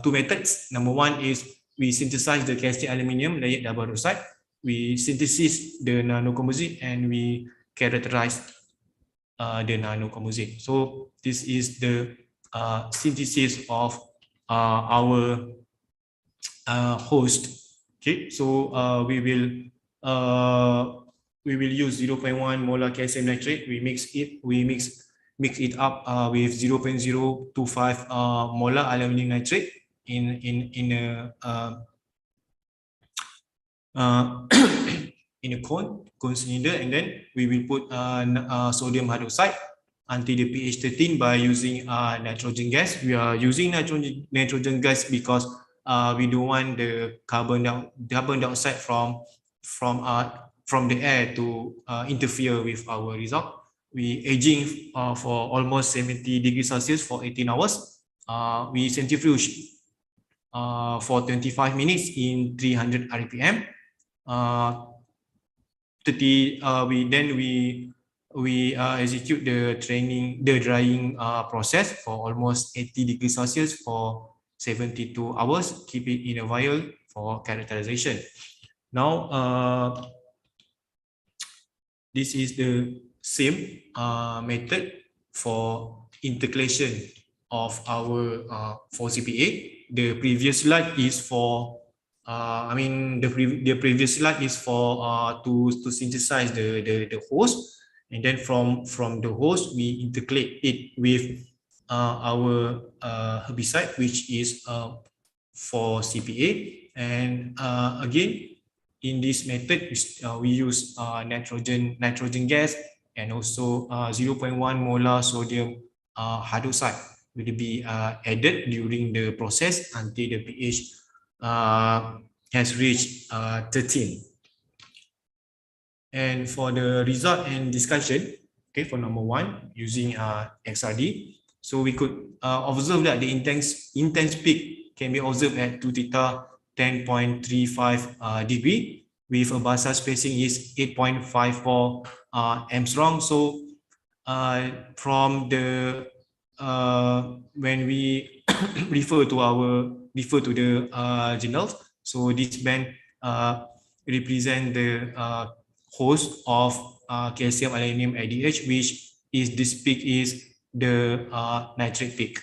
two methods. Number one is we synthesize the calcium aluminum layered double hydroxide. We synthesis the nano composite and we characterize the nano composite. So this is the synthesis of our host. Okay, so we will use 0.1 molar calcium nitrate. We mix it up with 0.025 molar aluminum nitrate in a cone cylinder, and then we will put sodium hydroxide until the pH 13 by using nitrogen gas. We are using nitrogen gas because we don't want the carbon dioxide from the air to interfere with our result. We aging for almost 70 degrees Celsius for 18 hours. We centrifuge for 25 minutes in 300 RPM. We execute the drying process for almost 80 degrees Celsius for 72 hours. Keep it in a vial for characterization. Now, this is the same method for intercalation of our for CPA. The previous slide is for the previous slide is for to synthesize the host, and then from the host we intercalate it with our herbicide, which is for CPA. And again, in this method we use nitrogen gas and also 0.1 molar sodium hydroxide will be added during the process until the pH has reached 13. And for the result and discussion, okay, for number one, using XRD, so we could observe that the intense peak can be observed at 2 theta 10.35 degree with a basal spacing is 8.54 Armstrong. So from the when we refer to the journals, so this band represent the host of calcium aluminum LDH, which is this peak is the nitrate peak.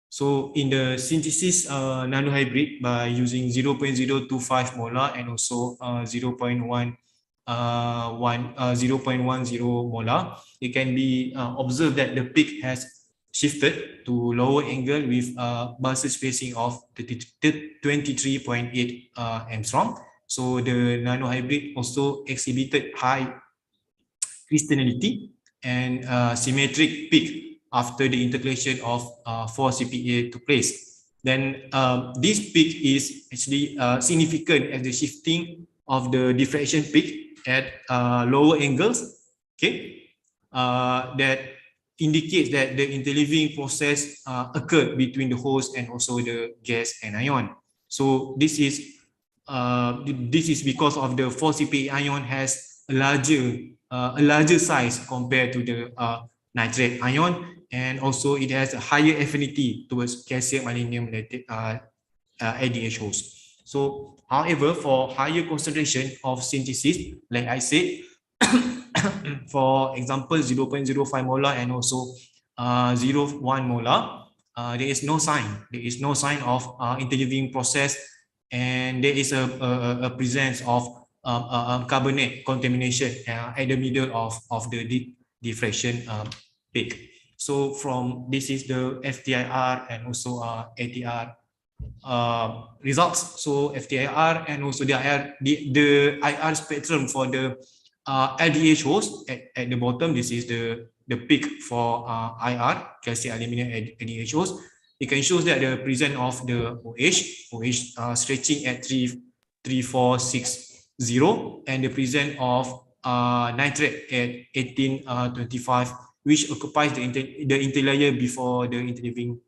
So in the synthesis nanohybrid by using 0.025 molar and also 0.10 molar, it can be observed that the peak has shifted to lower angle with basal spacing of 23.8 Armstrong. So the nanohybrid also exhibited high crystallinity and symmetric peak after the intercalation of 4-CPA took place. Then this peak is actually significant as the shifting of the diffraction peak at lower angles, okay, that indicates that the interleaving process occurred between the host and also the gas anion. So this is this is because of the 4-CPA ion has a larger size compared to the nitrate ion, and also it has a higher affinity towards calcium aluminum related ADH host. So, however, for higher concentration of synthesis, like I said, for example, 0.05 molar and also 0.1 molar, there is no sign. There is no sign of interleaving process, and there is a presence of carbonate contamination at the middle of the diffraction peak. So from this is the FTIR and also ATR results. So FTIR and also the IR spectrum for the LDH host at the bottom. This is the peak for IR, calcium aluminum LDH host. It can show that the presence of the OH stretching at 3460, and the presence of nitrate at 1825, which occupies the interlayer before the interleaving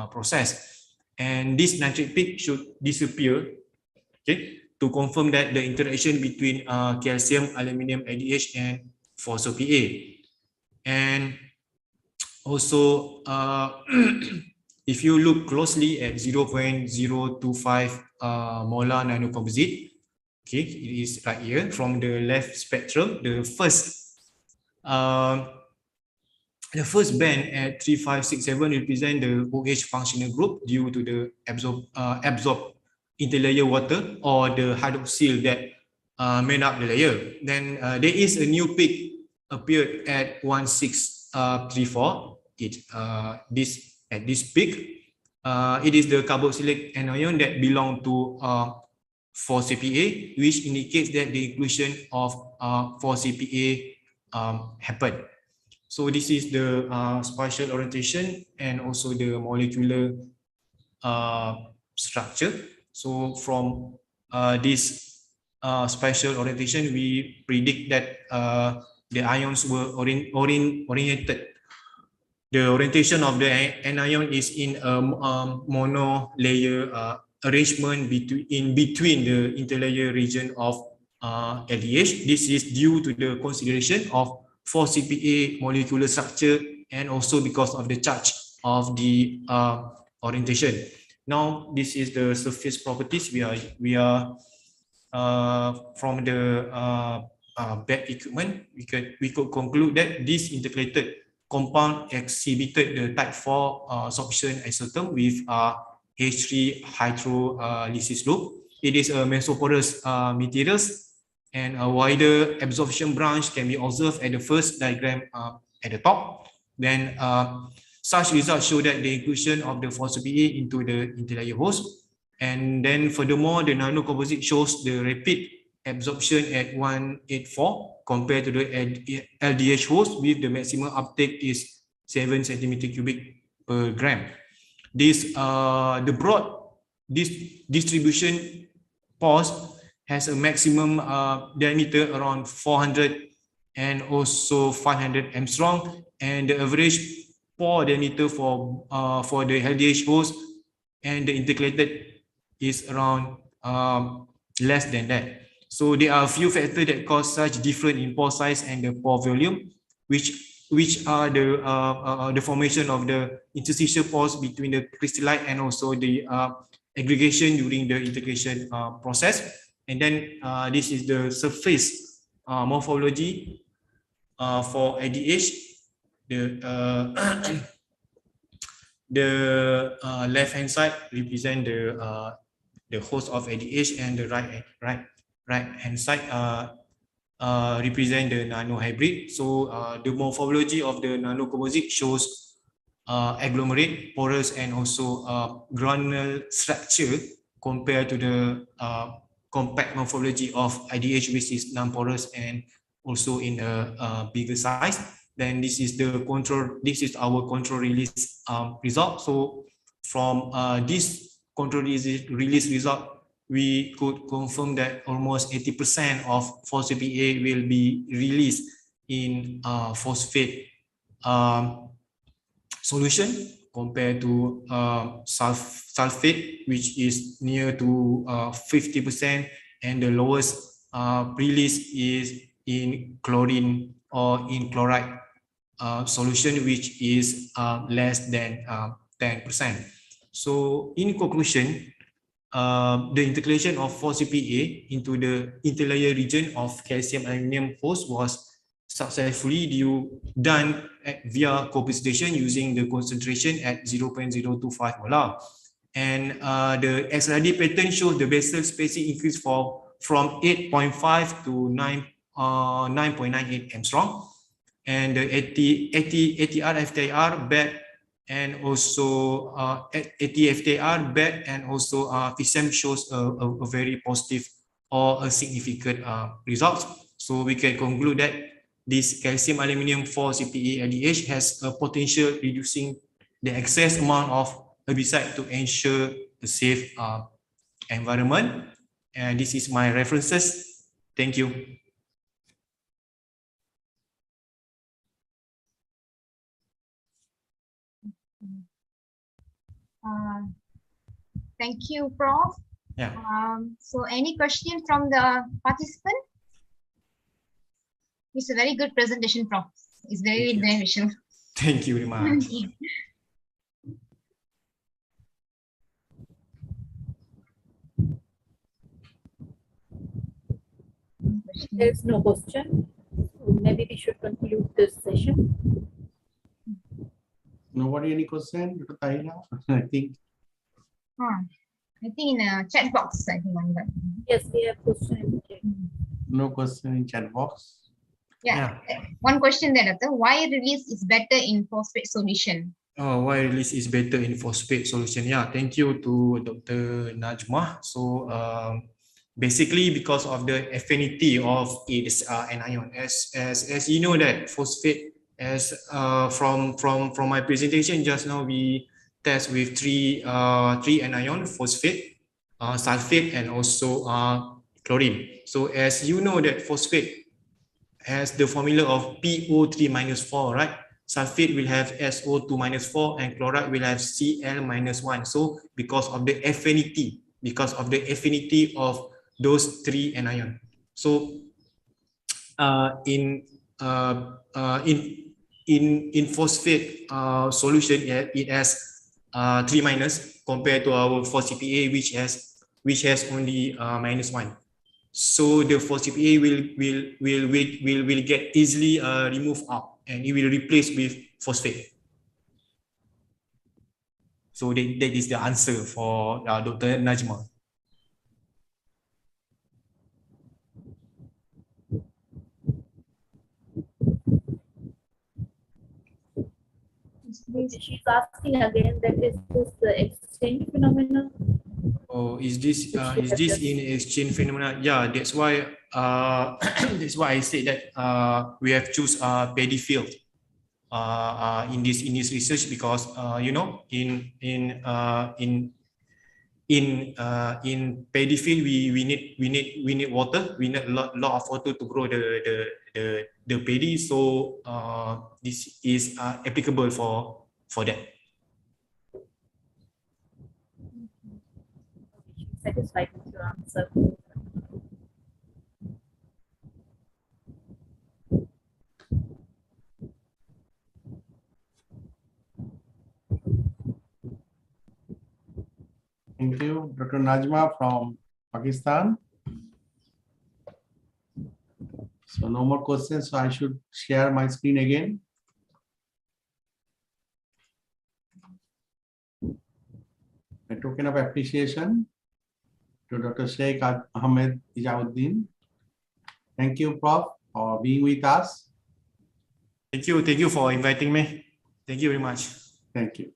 process. And this nitrate peak should disappear, okay, to confirm that the interaction between calcium aluminum LDH and phospho-PA. And also, if you look closely at 0.025 molar nanocomposite, okay, it is right here from the left spectrum. The first band at 3567 represent the OH functional group due to the absorbed interlayer water or the hydroxyl that made up the layer. Then there is a new peak appeared at 1634. At this peak, it is the carboxylic anion that belong to 4-CPA, which indicates that the inclusion of 4-CPA happened. So this is the spatial orientation and also the molecular structure. So from this spatial orientation, we predict that the ions were oriented. The orientation of the anion is in a mono layer arrangement between the interlayer region of LDH. This is due to the consideration of 4-CPA molecular structure and also because of the charge of the orientation. Now, this is the surface properties. We are from the back equipment. We could conclude that this integrated compound exhibited the type 4 absorption isotherm with H3 hydrolysis loop. It is a mesoporous materials, and a wider absorption branch can be observed at the first diagram at the top. Then such results show that the inclusion of the phospho-PA into the interlayer host. And then furthermore, the nanocomposite shows the rapid absorption at 184 compared to the LDH host, with the maximum uptake is 7 cm³ per gram. This the broad distribution pores has a maximum diameter around 400 and also 500 angstrom, and the average pore diameter for the LDH host and the intercalated is around less than that. So there are a few factors that cause such different in pore size and the pore volume, which are the formation of the interstitial pores between the crystallite and also the aggregation during the integration process. And then this is the surface morphology for ADH. The left hand side represent the host of ADH, and the right hand side represent the nanohybrid. So the morphology of the nanocomposite shows agglomerate, porous, and also granular structure compared to the compact morphology of IDH, which is non-porous and also in a bigger size. Then this is the control. This is our control release result. So from this control release result, we could confirm that almost 80% of 4-CPA will be released in phosphate solution, compared to sulfate, which is near to 50%, and the lowest release is in chlorine or in chloride solution, which is less than 10%. So in conclusion, the intercalation of 4-CPA into the interlayer region of calcium aluminum host was successfully done via co-precipitation using the concentration at 0.025 molar. And the XRD pattern shows the vessel spacing increased from 8.5 to 9.98 Armstrong. And the ATR FTIR bed and also ATFTR bed and also FISM shows a very positive or a significant result. So we can conclude that this calcium aluminum 4-CPA LDH has a potential reducing the excess amount of herbicide to ensure the safe environment. And this is my references. Thank you. Thank you, Prof. Yeah. So any question from the participant? It's a very good presentation, Prof. It's very beneficial. Thank you very much. There's no question. Maybe we should conclude this session. Nobody any question, Dr. Tahira? I think. I think in a chat box, I think on that. Yes, we have question in the chat. No question in chat box. Yeah. One question there, Doctor. Why release is better in phosphate solution? Why release is better in phosphate solution? Yeah, thank you to Dr. Najmah. So basically because of the affinity of its anion, as you know that phosphate, as from my presentation just now, we test with three anion: phosphate, sulfate, and also chlorine. So as you know that phosphate has the formula of PO3-4, right? Sulfate will have SO2-4 and chloride will have Cl-1. So because of the affinity of those three anion. So in phosphate solution, it has 3- compared to our 4-CPA, which has only -1. So the 4-CPA will get easily removed out and it will replace with phosphate. So that is the answer for Dr. Najmah. She's asking again that is this the exchange phenomenon? Oh, is this in exchange phenomena? Yeah, that's why that's why I said that we have choose paddy field in this research, because you know, in paddy field we need water, we need a lot of water to grow the paddy. So this is applicable for that. Satisfied with your answer. Thank you, Dr. Najma from Pakistan. So no more questions, so I should share my screen again. A token of appreciation to Dr. Sheikh Ahmed Ijauddin. Thank you, Prof, for being with us. Thank you for inviting me. Thank you very much. Thank you.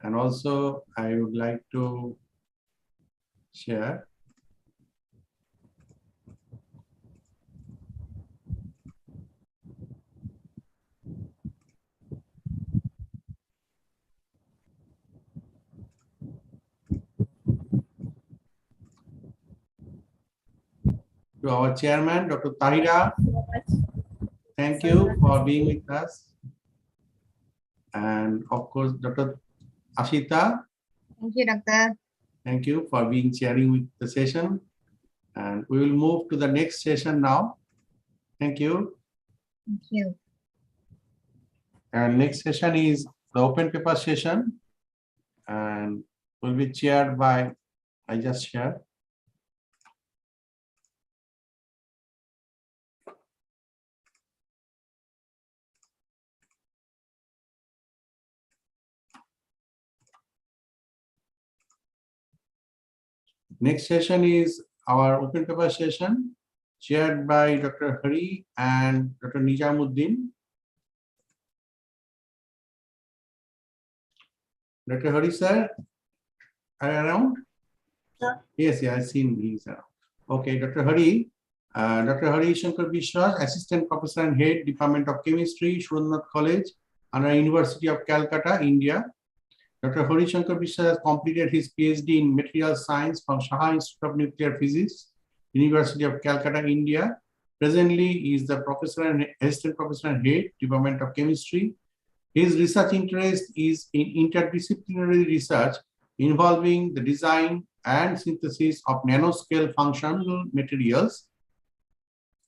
And also, I would like to share to our chairman, Dr. Tahira. Thank you for being with us. And of course, Dr. Ashita, Thank you, Doctor. thank you for being chairing with the session. And we will move to the next session now. Thank you. Thank you. And next session is the open paper session and will be chaired by, I just shared. Next session is our open paper session chaired by Dr. Hari and Dr. Nijamuddin. Dr. Hari sir, are you around? Yeah. Yes, I've seen he's around. Okay, Dr. Hari. Dr. Hari Shankar Vishwas, Assistant Professor and Head, Department of Chemistry, Suranath College, under University of Calcutta, India. Dr. Hari Shankar Vishwas has completed his PhD in Material Science from Shah Institute of Nuclear Physics, University of Calcutta, India. Presently, he is the Professor and Assistant Professor and Head, Department of Chemistry. His research interest is in interdisciplinary research involving the design and synthesis of nanoscale functional materials,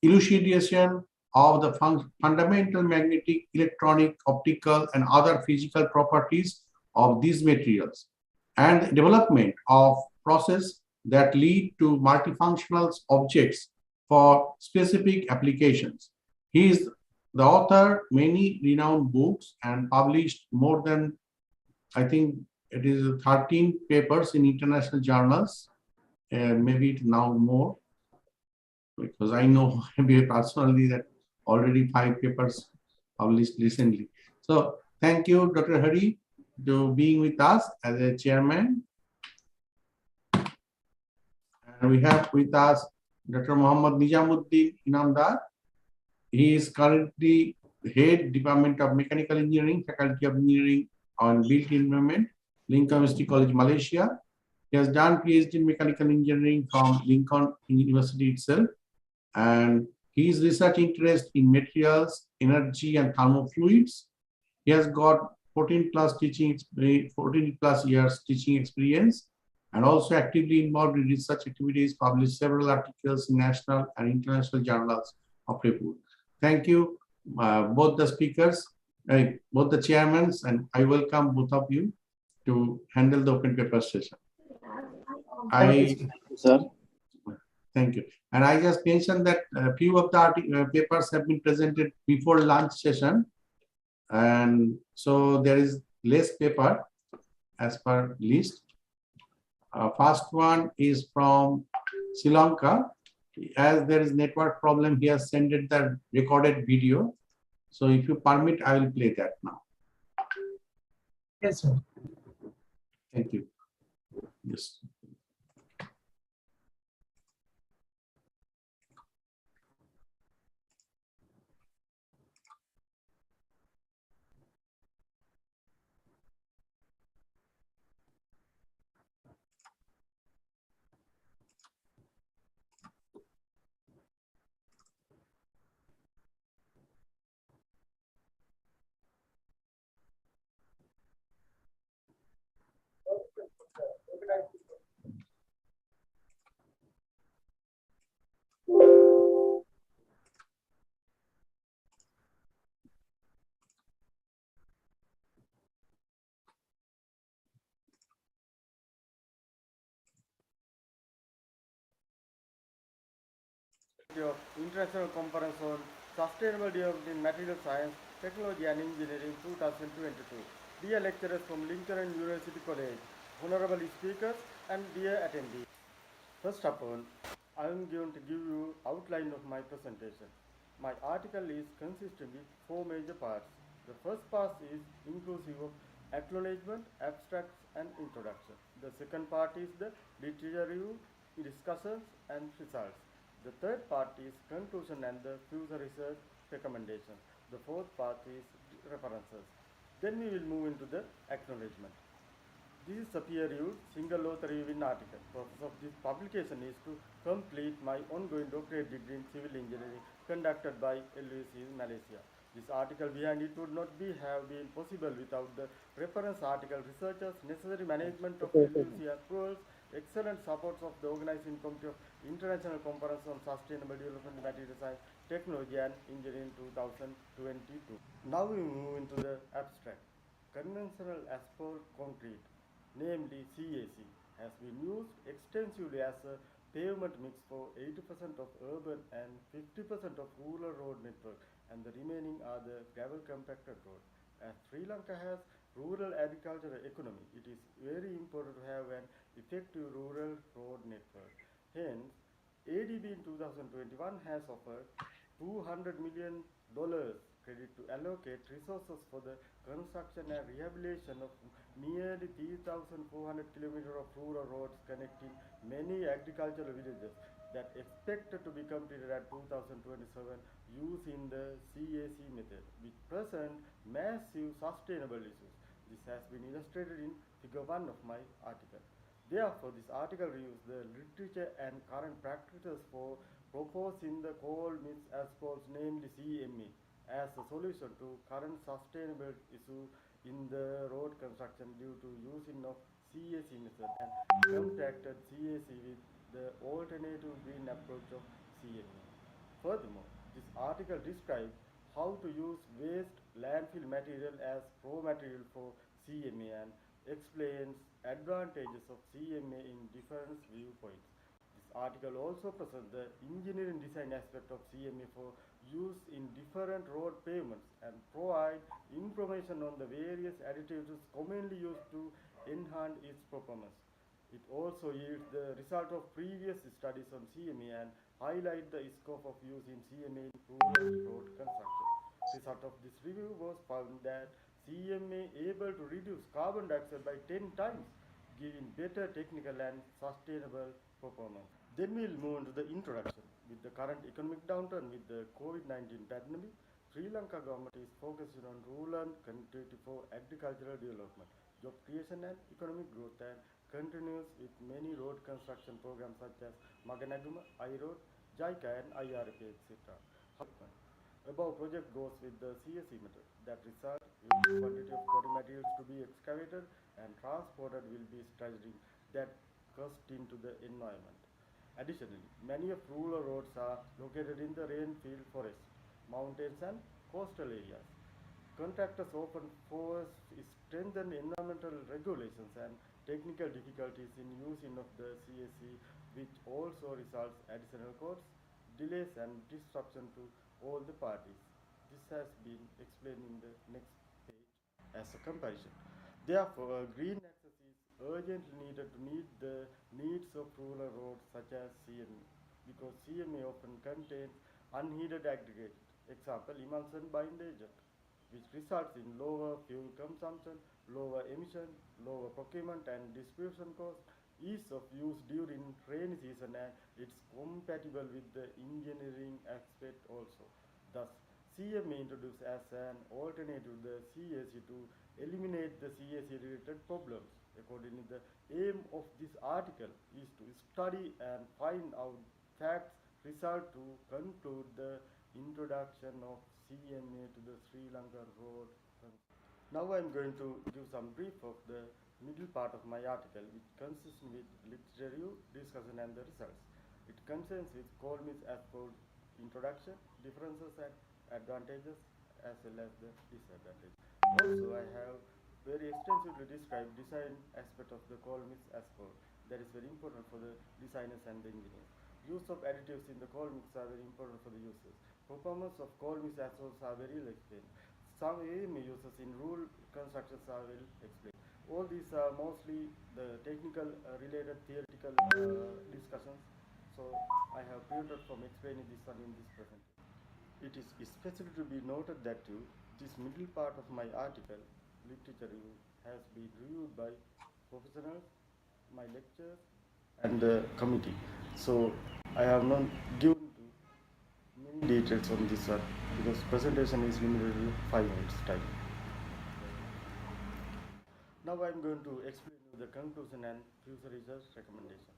elucidation of the fundamental magnetic, electronic, optical, and other physical properties of these materials, and development of processes that lead to multifunctional objects for specific applications. He is the author many renowned books and published more than, I think it is 13 papers in international journals, and maybe now more, because I know personally that already 5 papers published recently. So thank you, Dr. Hari, to being with us as a chairman. And we have with us Dr. Muhammad Nijamuddin Inamdar. He is currently head Department of Mechanical Engineering, Faculty of Engineering on Built Environment, Lincoln University College, Malaysia. He has done PhD in Mechanical Engineering from Lincoln University itself. And his research interest in materials, energy, and thermofluids. He has got 14 plus years teaching experience, and also actively involved in research activities, published several articles in national and international journals of repute. Thank you, both the speakers, both the chairmen, and I welcome both of you to handle the open paper session. Thank you, sir. Thank you. And I just mentioned that a few of the papers have been presented before lunch session. And so there is less paper as per list. First one is from Sri Lanka. As there is network problem, he has sent it the recorded video. So if you permit, I will play that now. Yes, sir. Thank you. Yes. Of International Conference on Sustainable Development in Material Science, Technology and Engineering 2022. Dear lecturers from Lincoln University College, honorable speakers and dear attendees. First of all, I am going to give you outline of my presentation. My article is consistent with 4 major parts. The first part is inclusive of acknowledgement, abstracts and introduction. The second part is the literature review, discussions and results. The third part is conclusion and the future research recommendations. The fourth part is references. Then we will move into the acknowledgement. This is a peer-reviewed, single-author reviewing article. The purpose of this publication is to complete my ongoing doctorate degree in civil engineering conducted by LUC in Malaysia. This article behind it would not have been possible without the reference article, researchers, necessary management of LUC approvals, excellent supports of the organizing committee of International Conference on Sustainable Development, Material Science, Technology and Engineering 2022. Now we move into the abstract. Conventional asphalt concrete, namely CAC, has been used extensively as a pavement mix for 80% of urban and 50% of rural road network, and the remaining are the gravel compacted road. As Sri Lanka has rural agricultural economy, it is very important to have an effective rural road network. Hence, ADB in 2021 has offered $200 million credit to allocate resources for the construction and rehabilitation of nearly 3,400 kilometers of rural roads connecting many agricultural villages that expected to be completed at 2027 using the CAC method, which present massive sustainable issues. This has been illustrated in figure 1 of my article. Therefore, this article reviews the literature and current practices for proposing the coal mix asphalts, namely CMA, as a solution to current sustainable issue in the road construction due to using of CAC method and contracted CAC with the alternative green approach of CMA. Furthermore, this article describes how to use waste landfill material as raw material for CMA and explains advantages of CMA in different viewpoints. This article also presents the engineering design aspect of CMA for use in different road pavements and provide information on the various additives commonly used to enhance its performance. It also yields the result of previous studies on CMA and highlight the scope of use in CMA in rural road construction. Result of this review was found that CMA able to reduce carbon dioxide by 10 times, giving better technical and sustainable performance. Then we'll move on to the introduction. With the current economic downturn with the COVID-19 pandemic, Sri Lanka government is focusing on rural connectivity for agricultural development, job creation and economic growth, and continues with many road construction programs such as Maganaguma, I-Road, JICA and IRP, etc. Above project goes with the CAC method that result with quantity of body materials to be excavated and transported will be strategic that cost into the environment. Additionally, many of rural roads are located in the rainfield forests, mountains and coastal areas. Contractors often force strengthen environmental regulations and technical difficulties in using of the CAC, which also results additional costs, delays and disruption to all the parties. This has been explained in the next page as a comparison. Therefore, green access is urgently needed to meet the needs of rural roads such as CMA, because CMA often contains unheated aggregate, example emulsion binder agent, which results in lower fuel consumption, lower emission, lower procurement and distribution cost, ease of use during rainy season, and it's compatible with the engineering aspect also. Thus, CMA introduced as an alternative the CAC to eliminate the CAC related problems. Accordingly, the aim of this article is to study and find out facts result to conclude the introduction of CMA to the Sri Lanka road. Now I am going to give some brief of the middle part of my article, which consists with literature review, discussion and the results. It contains with coal mix asphalt introduction, differences and advantages as well as the disadvantages. Also, I have very extensively described design aspect of the coal mix asphalt. That is very important for the designers and the engineers. Use of additives in the coal mix are very important for the users. Performance of coal mix asphalts are very well explained. Some AMA uses in rural constructions are well explained. All these are mostly the technical related theoretical discussions. So I have prevented from explaining this one in this presentation. It is especially to be noted that this middle part of my article, literature review, has been reviewed by professionals, my lectures, and the committee. So I have not given to many details on this one because presentation is limited to 5 minutes time. Now I am going to explain the conclusion and future research recommendation.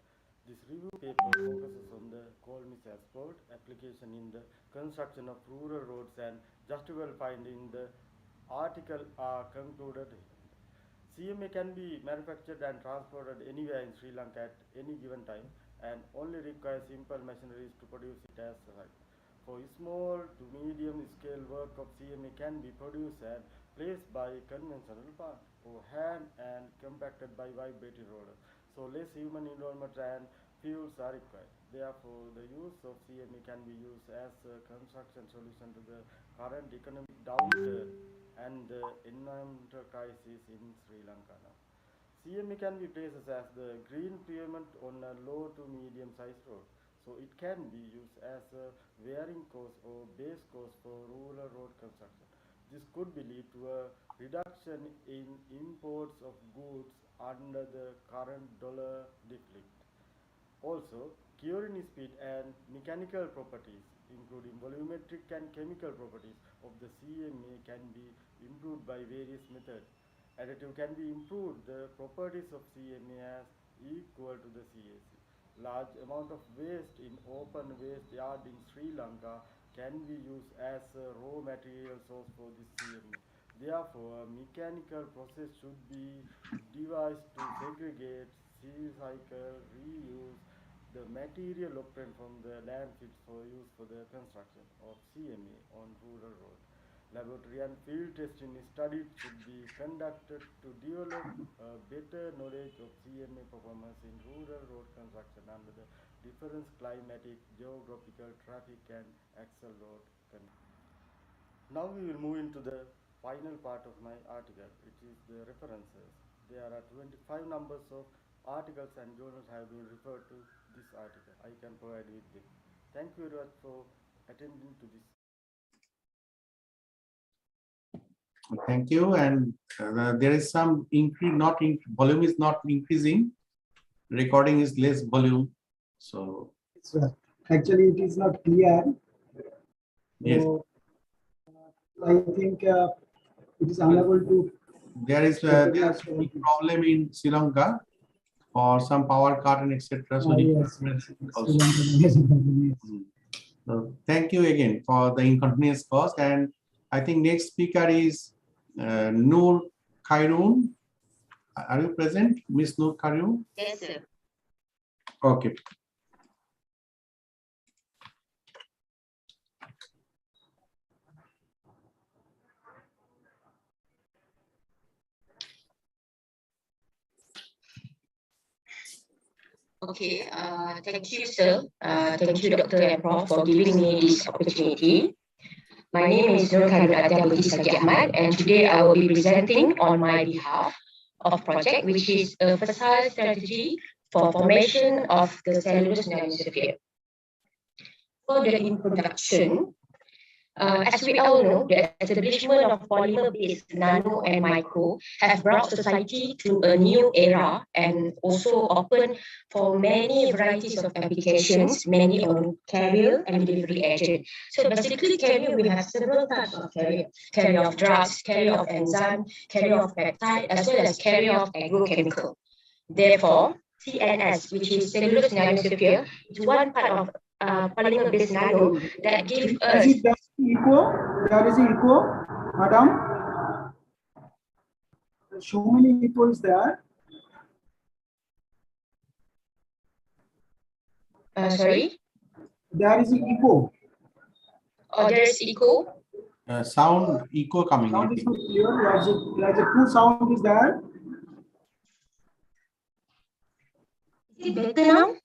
This review paper focuses on the colony export application in the construction of rural roads, and justifiable findings in the article are concluded. CMA can be manufactured and transported anywhere in Sri Lanka at any given time and only requires simple machineries to produce it as such. For small to medium scale work of CMA can be produced and placed by conventional plant or hand and compacted by vibrating roller. So less human involvement and fuels are required. Therefore, the use of CMA can be used as a construction solution to the current economic downturn and the environmental crisis in Sri Lanka now. CMA can be placed as the green pavement on a low to medium sized road. So it can be used as a wearing course or base course for rural road construction. This could be lead to a reduction in imports of goods under the current dollar deflect. Also, curing speed and mechanical properties, including volumetric and chemical properties of the CMA, can be improved by various methods. Additive can be improved the properties of CMA as equal to the CAC. Large amount of waste in open waste yard in Sri Lanka can be used as a raw material source for this CMA. Therefore, a mechanical process should be devised to segregate, recycle, reuse the material obtained from the landfills for use for the construction of CMA on rural roads. Laboratory and field testing studies should be conducted to develop a better knowledge of CMA performance in rural road construction under the different climatic, geographical, traffic and axle road conditions. Now we will move into the final part of my article, which is the references. There are 25 numbers of articles and journals have been referred to this article. I can provide with them. Thank you very much for attending to this. Thank you. And there is some increase, volume is not increasing. Recording is less volume. So actually, it is not clear. yes, So, I think it is unable to. there is a big problem in Sri Lanka for some power cut and etc. So Yes, also. So thank you again for the inconvenience caused. And I think next speaker is Noor Khairun. Are you present, Miss Noor Khairun? Yes, sir. Okay. Okay, thank you, sir. Thank you, Dr. and Prof, for giving me this opportunity. My name is Nur Khairul Sagi Ahmad, and today I will be presenting on my behalf of project, which is a facile strategy for formation of the cellulose nanosphere. For the introduction, as we all know, the establishment of polymer-based nano and micro have brought society to a new era and also open for many varieties of applications, many on carrier and delivery agent. So basically, carrier, we have several types of carrier. Carrier of drugs, carrier of enzyme, carrier of peptide, as well as carrier of agrochemical. Therefore, CNS, which is cellulose nanosphere, is one part of polymer-based nano that gives us. Is it echo? There is echo, madam. So many echo is there. Sorry? There is echo. Oh, there is echo. Sound echo coming. Sound is not clear. There's a two sound is there. Is it better now?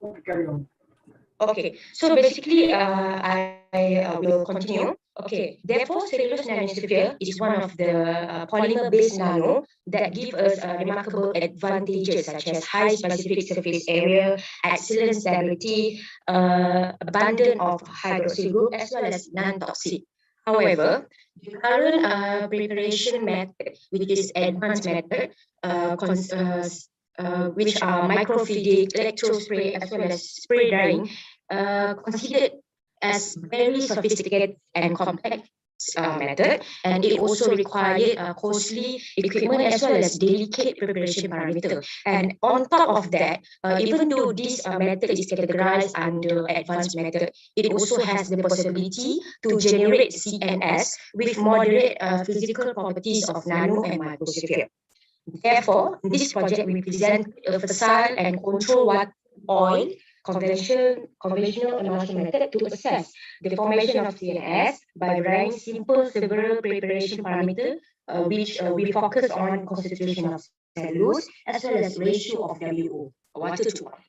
Okay, carry on. Okay, so basically, I will continue. Okay, therefore, cellulose nanosphere is one of the polymer-based nano that give us remarkable advantages such as high specific surface area, excellent stability, abundance of hydroxyl group, as well as non-toxic. However, the current preparation method, which is advanced method, which are microfluidic, electrospray, as well as spray drying, considered as very sophisticated and complex. method, and it also required costly equipment as well as delicate preparation parameter. And on top of that, even though this method is categorized under advanced method, it also has the possibility to generate CNS with moderate physical properties of nano and microsphere. Therefore, in this project, we present a facile and control oil conventional emulsion method to assess the formation of CNS by varying simple several preparation parameters, which we focus on concentration of cellulose as well as ratio of WO, water to oil.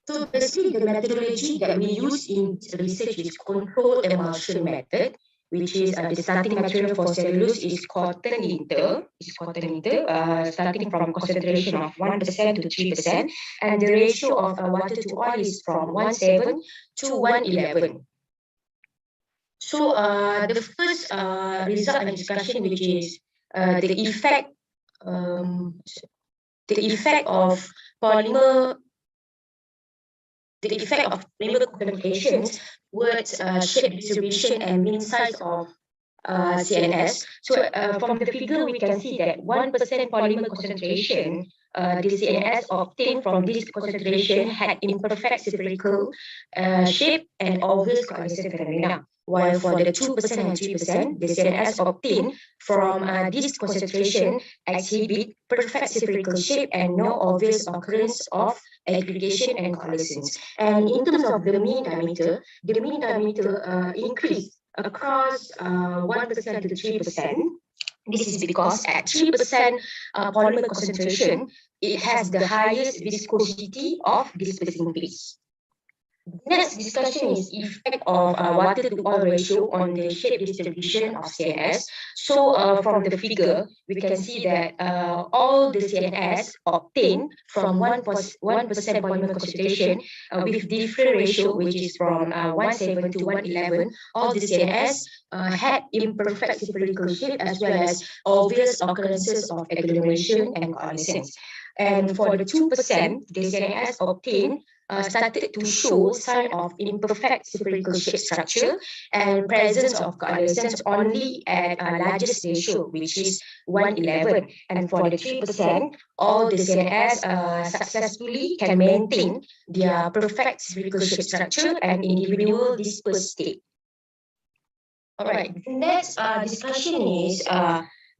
So basically, the methodology that we use in research is controlled emulsion method, which is the starting material for cellulose is cotton linter, starting from concentration of 1% to 3%, and the ratio of water to oil is from 1.7 to 1.11. So the first result and discussion, which is the effect of polymer. The effect of polymer concentrations towards shape distribution and mean size of CNS. So from the figure, we can see that 1% polymer concentration, the CNS obtained from this concentration had imperfect spherical shape and obvious coalescent phenomena. While for the 2% and 3%, the CNS obtained from this concentration exhibit perfect spherical shape and no obvious occurrence of aggregation and coalescence. And in terms of the mean diameter increased across 1% to 3%. This is because at 3% polymer concentration, it has the highest viscosity of dispersing phase. Next discussion is effect of water to oil ratio on the shape distribution of CNS. So from the figure, we can see that all the CNS obtained from 1% polymer concentration with different ratio, which is from 1.7 to 1.11, all the CNS had imperfect spherical shape as well as obvious occurrences of agglomeration and coalescence. And for the 2%, the CNS obtained started to show sign of imperfect spherical shape structure and presence of coalescence only at a largest ratio, which is 1.11. And for the 3%, all the CNS successfully can maintain their perfect spherical shape structure and individual dispersed state. All right, the next discussion is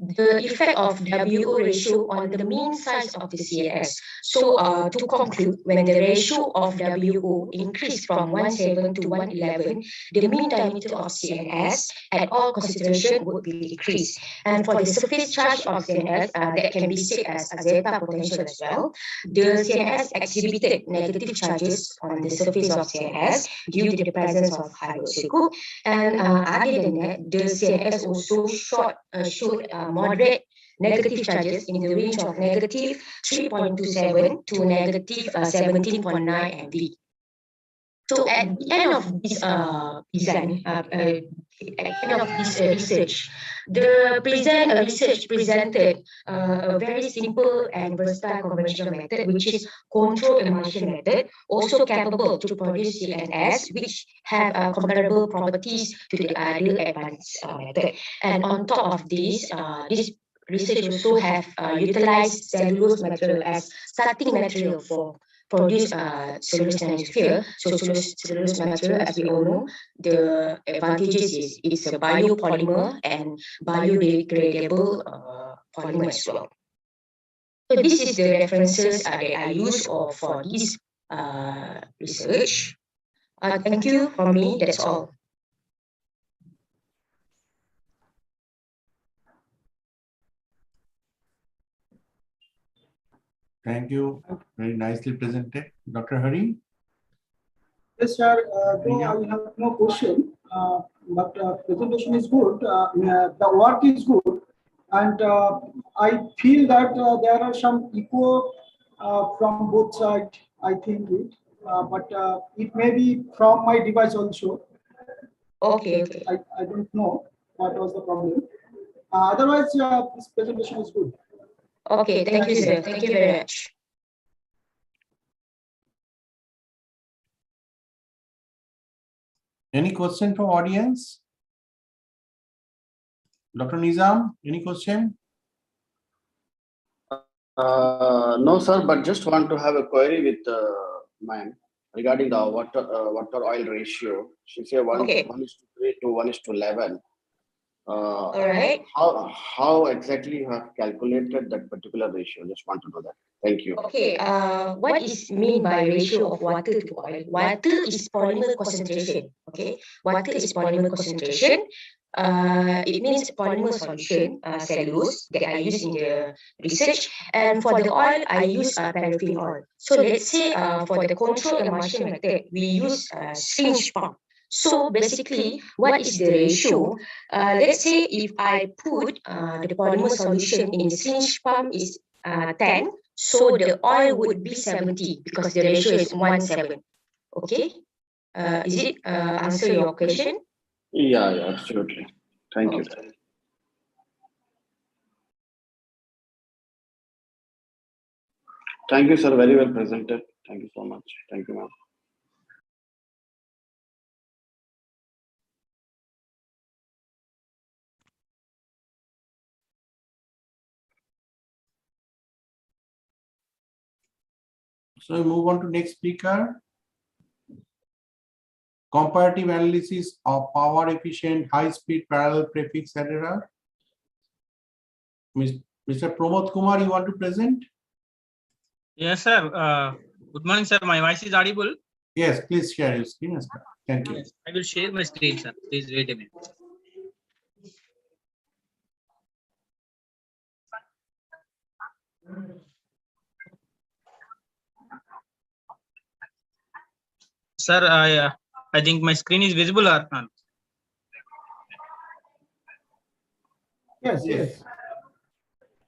the effect of WO ratio on the mean size of the CNS. So to conclude, when the ratio of WO increased from 1.7 to 1.11, the mean diameter of CNS at all concentration would be decreased. And for the surface charge of CNS, that can be said as a zeta potential as well, the CNS exhibited negative charges on the surface of CNS due to the presence of hydroxyl group. And other than that, the CNS also showed moderate negative charges in the range of negative 3.27 to negative 17.9 MV. So at the end of this research, the research presented a very simple and versatile conventional method, which is controlled emulsion method, also capable to produce CNS, which have comparable properties to the other advanced method. And on top of this, this research also have utilized cellulose material as starting material for produce cellulose nanosphere. So cellulose material, as we all know, the advantages is it's a biopolymer and biodegradable polymer as well. So this is the references that I use for this research. Thank you for me. That's all. Thank you. Very nicely presented. Dr. Hari? Yes, sir. Though I have no question, but presentation is good. The work is good, and I feel that there are some echo from both sides. I think it, but it may be from my device also. Okay. I don't know what was the problem. Otherwise, this presentation is good. Okay, thank you, sir. Thank you very much. Any question from audience? Dr. Nizam, any question? No, sir, but just want to have a query with ma'am regarding the water oil ratio. She said Okay. 1:3 to 1:11. All right. How exactly you have calculated that particular ratio? Just want to know that. Thank you. Okay, what is mean by ratio of water to oil? Water is polymer concentration. Okay, water is polymer concentration. It means polymer solution, cellulose that I use in the research. And for the oil, I use paraffin oil. So let's say for the control emulsion method, we use syringe pump. So basically, what is the ratio? Let's say if I put the polymer solution in the syringe pump is 10, so the oil would be 70 because the ratio is 1:7. Okay. Is it answer your question? Yeah, absolutely. Thank you. Thank you, sir. Very well presented. Thank you so much. Thank you, ma'am. So we move on to next speaker. Comparative analysis of power efficient high-speed parallel prefix adder. Mr. Pramod Kumar, you want to present? Yes, sir. Good morning, sir. My voice is audible. Yes, please share your screen. Thank you. Yes, I will share my screen, sir. Please wait a minute. Sir, I think my screen is visible or not? Yes.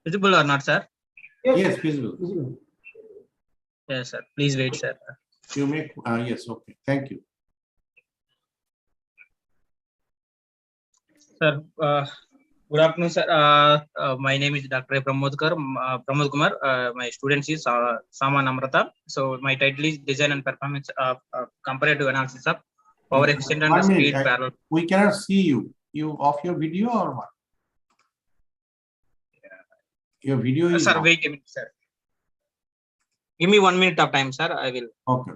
Visible or not, sir? Yes, visible. Yes, sir. Please wait, sir. You make yes, okay. Thank you. Sir, good afternoon, sir. My name is Dr. Pramod Kumar. My student is Sama Namrata. So my title is Design and Performance of Comparative Analysis of Power Efficient and Speed Parallel. We cannot see you. You off your video or what? Your video is sir, off. wait a minute, sir. Give me 1 minute of time, sir. I will. Okay.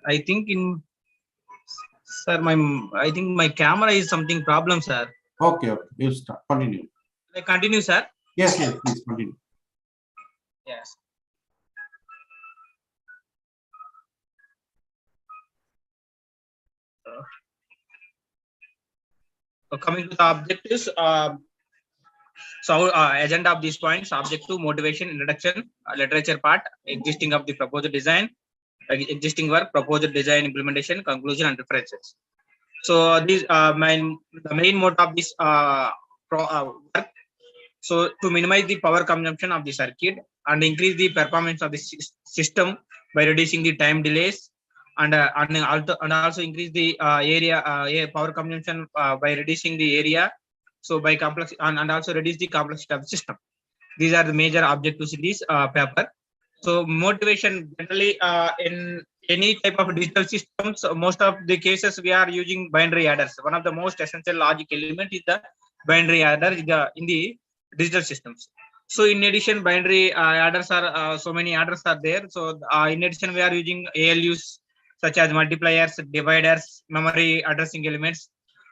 I think sir, I think my camera is something problem, sir. Okay. You start. Continue. I continue, sir. Yes, please continue. Yes. Coming to the objectives, so agenda of these points: objective, motivation, introduction, literature part, existing of the proposed design, existing work, proposed design, implementation, conclusion, and references. So these the main mode of this work. So to minimize the power consumption of the circuit and increase the performance of the system by reducing the time delays and also increase the power consumption by reducing the area. So by complex and also reduce the complexity of the system. These are the major objectives in this paper. So motivation generally in any type of digital systems, most of the cases we are using binary adders. One of the most essential logic element is the binary adder in the digital systems. So in addition, binary adders are so many adders are there. So in addition, we are using ALUs such as multipliers, dividers, memory addressing elements.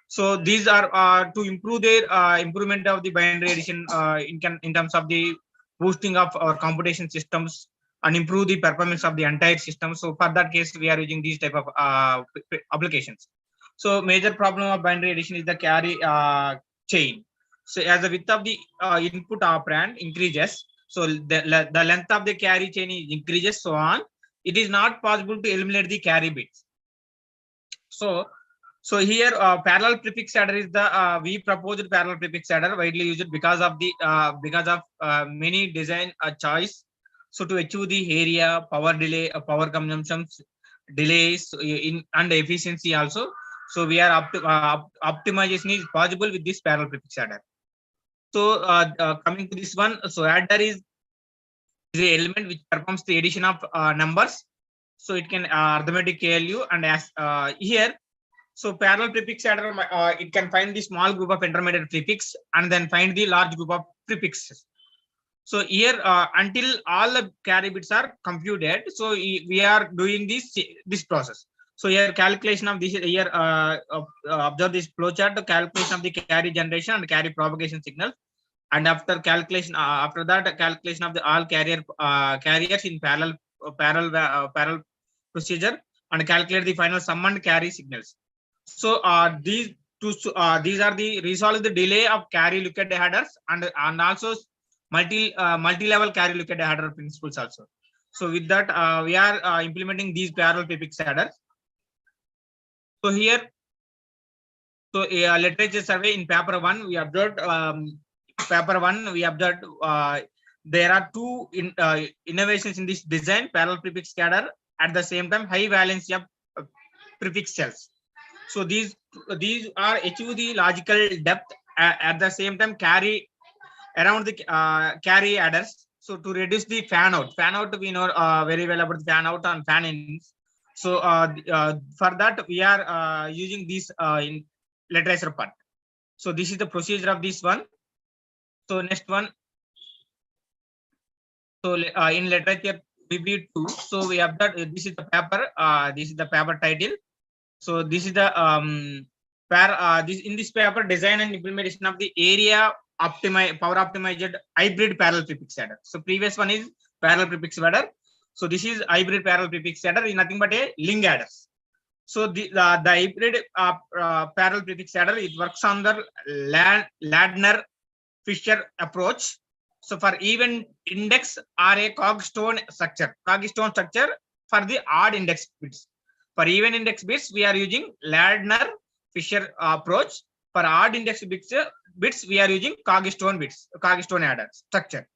So these are to improve their improvement of the binary addition in terms of the boosting of our computation systems and improve the performance of the entire system. So for that case, we are using these type of applications. So major problem of binary addition is the carry chain. So as the width of the input operand increases, so the length of the carry chain increases, so on. It is not possible to eliminate the carry bits. So here parallel prefix adder is the we proposed parallel prefix adder widely used because of the many design choice. So to achieve the area, power delay, power consumption, delays and efficiency also. So we are optimization is possible with this parallel prefix adder. So coming to this one, so adder is the element which performs the addition of numbers. So it can arithmetic ALU, and as here, so parallel prefix adder, it can find the small group of intermediate prefix and then find the large group of prefixes. So here, until all the carry bits are computed, so we are doing this process. So here, calculation of this here, observe this flowchart, the calculation of the carry generation and carry propagation signal, and after calculation, after that, calculation of the all carriers in parallel procedure, and calculate the final sum and carry signals. So these are the resolve the delay of carry look-ahead headers and also multi-level carry look-ahead header principles also. So with that, we are implementing these parallel prefix headers. So here, so literature survey in paper 1, we observed there are two innovations in this design, parallel prefix header, at the same time high valency of prefix cells. So these are achieve the logical depth at the same time carry around the carry adders. So to reduce the fan out we know very well about the fan out and fan in. So for that we are using this in literature part. So this is the procedure of this one. So next one. So in literature BB2, so we have that this is the paper. This is the paper title. So this is the in this paper, design and implementation of the area power optimized hybrid parallel prefix adder. So previous one is parallel prefix adder. So this is hybrid parallel prefix adder is nothing but a link adder. So the hybrid parallel prefix adder, it works on the Ladner-Fisher approach. So for even index or a cogstone structure for the odd index bits. For even index bits, we are using Ladner-Fisher approach. For odd index bits, we are using cogstone adder structure.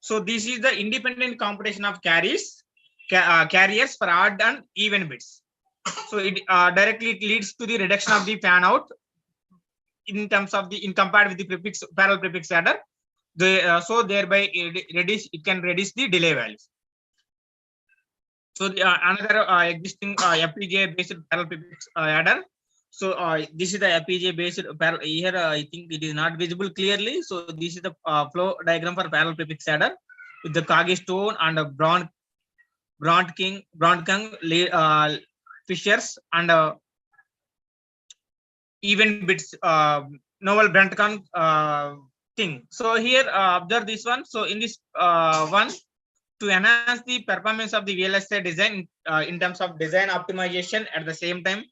So this is the independent computation of carriers for odd and even bits. So it directly leads to the reduction of the fan out in terms of the compared with the parallel prefix adder. So thereby it can reduce the delay values. So another existing FPGA based parallel prefix adder. So this is the FPGA based parallel. Here I think it is not visible clearly. So this is the flow diagram for parallel prefix adder with the cogstone and Brondking Fishers and even bits novel Brondking thing. So here observe this one. So in this one, to enhance the performance of the VLSI design in terms of design optimization at the same time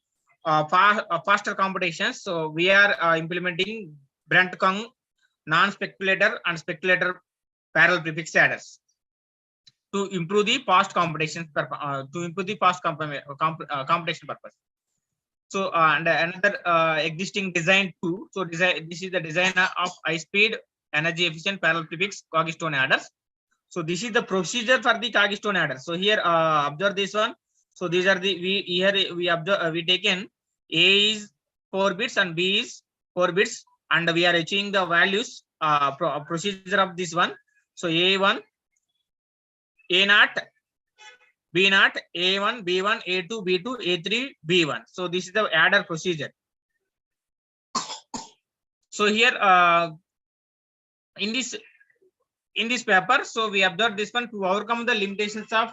faster computations. So we are implementing Brondking non-speculator and speculator parallel prefix adders to improve the fast computation computation purpose. So and another existing design too. So this is the design of high speed energy efficient parallel prefix cogstone adders. So this is the procedure for the cogstone adder. So here observe this one. So these are the we observe we taken A is 4 bits and B is 4 bits, and we are achieving the values procedure of this one. So A1, A0, B0, A1, B1, A2, B2, A3, B1. So this is the adder procedure. So here in this paper, so we observed this one to overcome the limitations of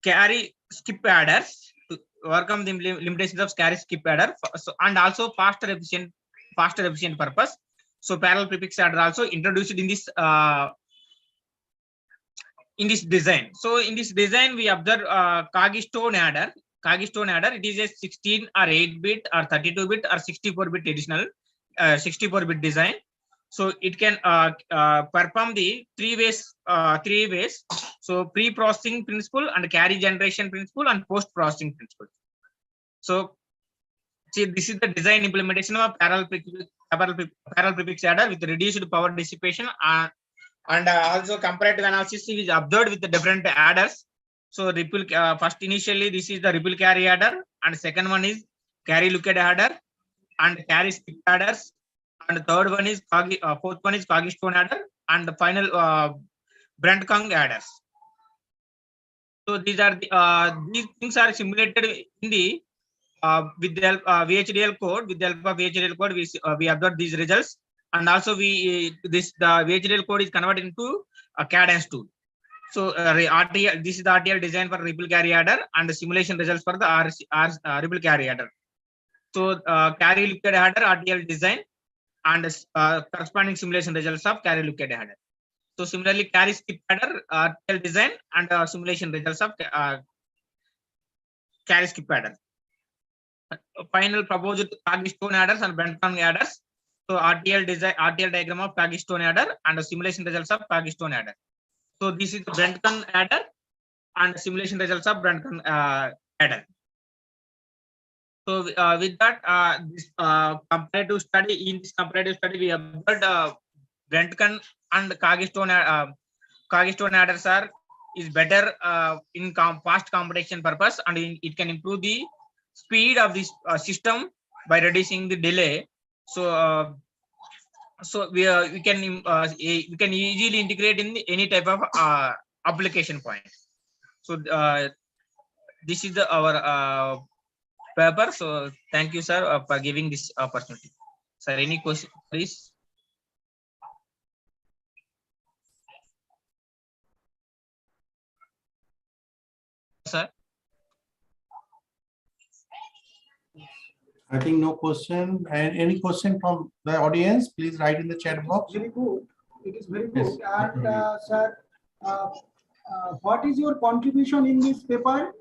carry skip adders, to overcome the limitations of carry skip adder, so, and also faster efficient purpose. So parallel prefix adder also introduced in this design. So in this design, we observe cogstone adder. It is a 16 or 8 bit or 32 bit or 64 bit additional 64 bit design. So it can perform the three ways. So pre-processing principle and carry generation principle and post-processing principle. So see, this is the design implementation of parallel prefix adder with reduced power dissipation and also comparative analysis is observed with the different adders. So ripple first initially this is the ripple carry adder, and second one is carry leukoid adder, and carry skip adders. And the third one is fourth one is Kagi-Stone adder, and the final Brent-Kung adders. So these are these things are simulated in the with the help VHDL code. With the help of VHDL code, we observe these results, and also the VHDL code is converted into a cadence tool. So RTL, this is the RTL design for ripple carry adder, and the simulation results for the ripple carry adder. So carry leukoid adder RTL design, and corresponding simulation results of carry leukoid adder. So similarly, carry skip adder RTL design and simulation results of carry skip adder. Final proposed Kagi-Stone adders and Brent-Kung adders. So RTL design, RTL diagram of Kagi-Stone adder and the simulation results of Kagi-Stone adder. So this is the Brent-Kung adder and simulation results of Brent-Kung adder. So with that, this comparative study, in this comparative study, we observed Brent-Kung and Kagi-Stone adders is better in fast computation purpose, and it can improve the speed of this system by reducing the delay. So so we can easily integrate in any type of application point. So this is our paper. So thank you, sir, for giving this opportunity. Sir, any question, please? Sir. I think no question. And any question from the audience, please write in the chat box. Very good. It is very Yes. good. And sir, what is your contribution in this paper?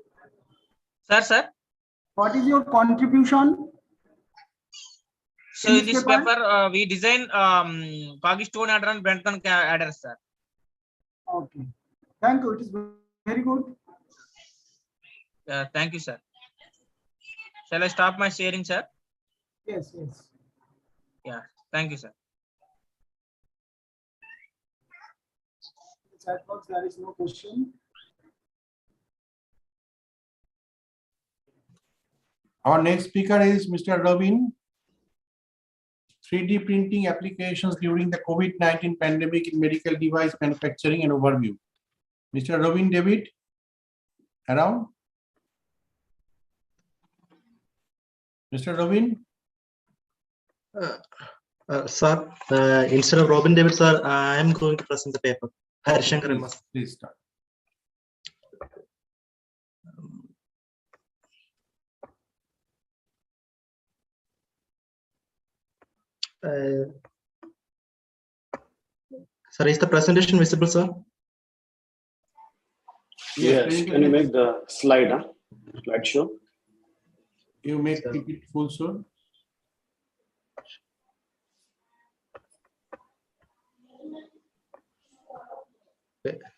Sir. What is your contribution? So in this paper, we design Kagi-Stone adder and Brent-Kung adder, sir. Okay. Thank you. It is very good. Thank you, sir. Shall I stop my sharing, sir? Yes, yes. Yeah. Thank you, sir. Chat box, there is no question. Our next speaker is Mr. Robin. 3D printing applications during the COVID-19 pandemic in medical device manufacturing and overview. Mr. Robin David, around? Mr. Robin? Sir, instead of Robin David, sir, I am going to present the paper. Harishankar MS. Please start. Sir, is the presentation visible, sir? Yes. Can you make the slideshow? You make it full soon.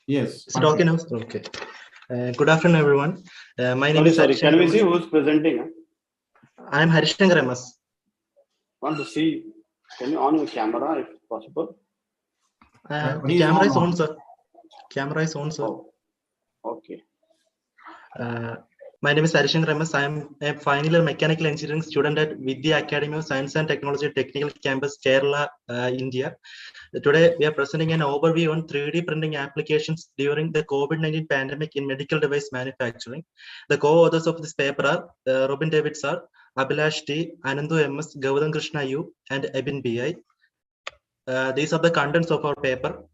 Yes. Is it okay now? Okay. Good afternoon, everyone. My name is Sorry, can we see MS. who's presenting? I am Harishankar MS. Want to see? Can you on your camera if possible? Camera is on, sir. Camera is on, sir. Oh, okay. My name is Harishankar MS. I am a final year mechanical engineering student at Vidya Academy of Science and Technology Technical Campus, Kerala, India. Today, we are presenting an overview on 3D printing applications during the COVID-19 pandemic in medical device manufacturing. The co-authors of this paper are Robin David sir, Abhilash T, Anandu MS, Gautam Krishna U, and Ebin BI. These are the contents of our paper.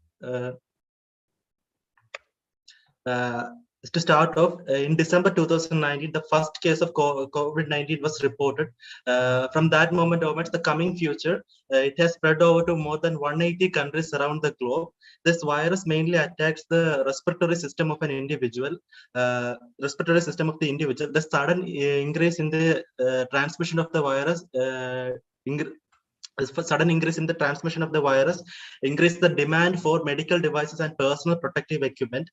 To start off, in December 2019, the first case of COVID-19 was reported. From that moment onwards, the coming future, it has spread over to more than 180 countries around the globe. This virus mainly attacks the respiratory system of an individual. The sudden increase in the transmission of the virus, sudden increase in the transmission of the virus increase the demand for medical devices and personal protective equipment.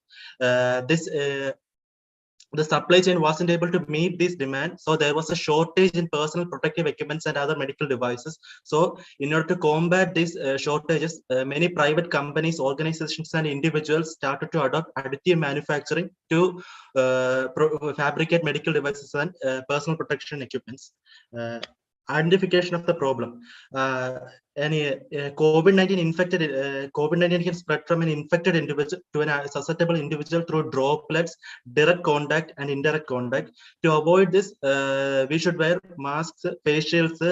the supply chain wasn't able to meet this demand, so there was a shortage in personal protective equipments and other medical devices. So in order to combat these shortages, many private companies, organizations, and individuals started to adopt additive manufacturing to fabricate medical devices and personal protection equipments. Identification of the problem. COVID-19 can spread from an infected individual to a susceptible individual through droplets, direct contact, and indirect contact. To avoid this, we should wear masks, face shields,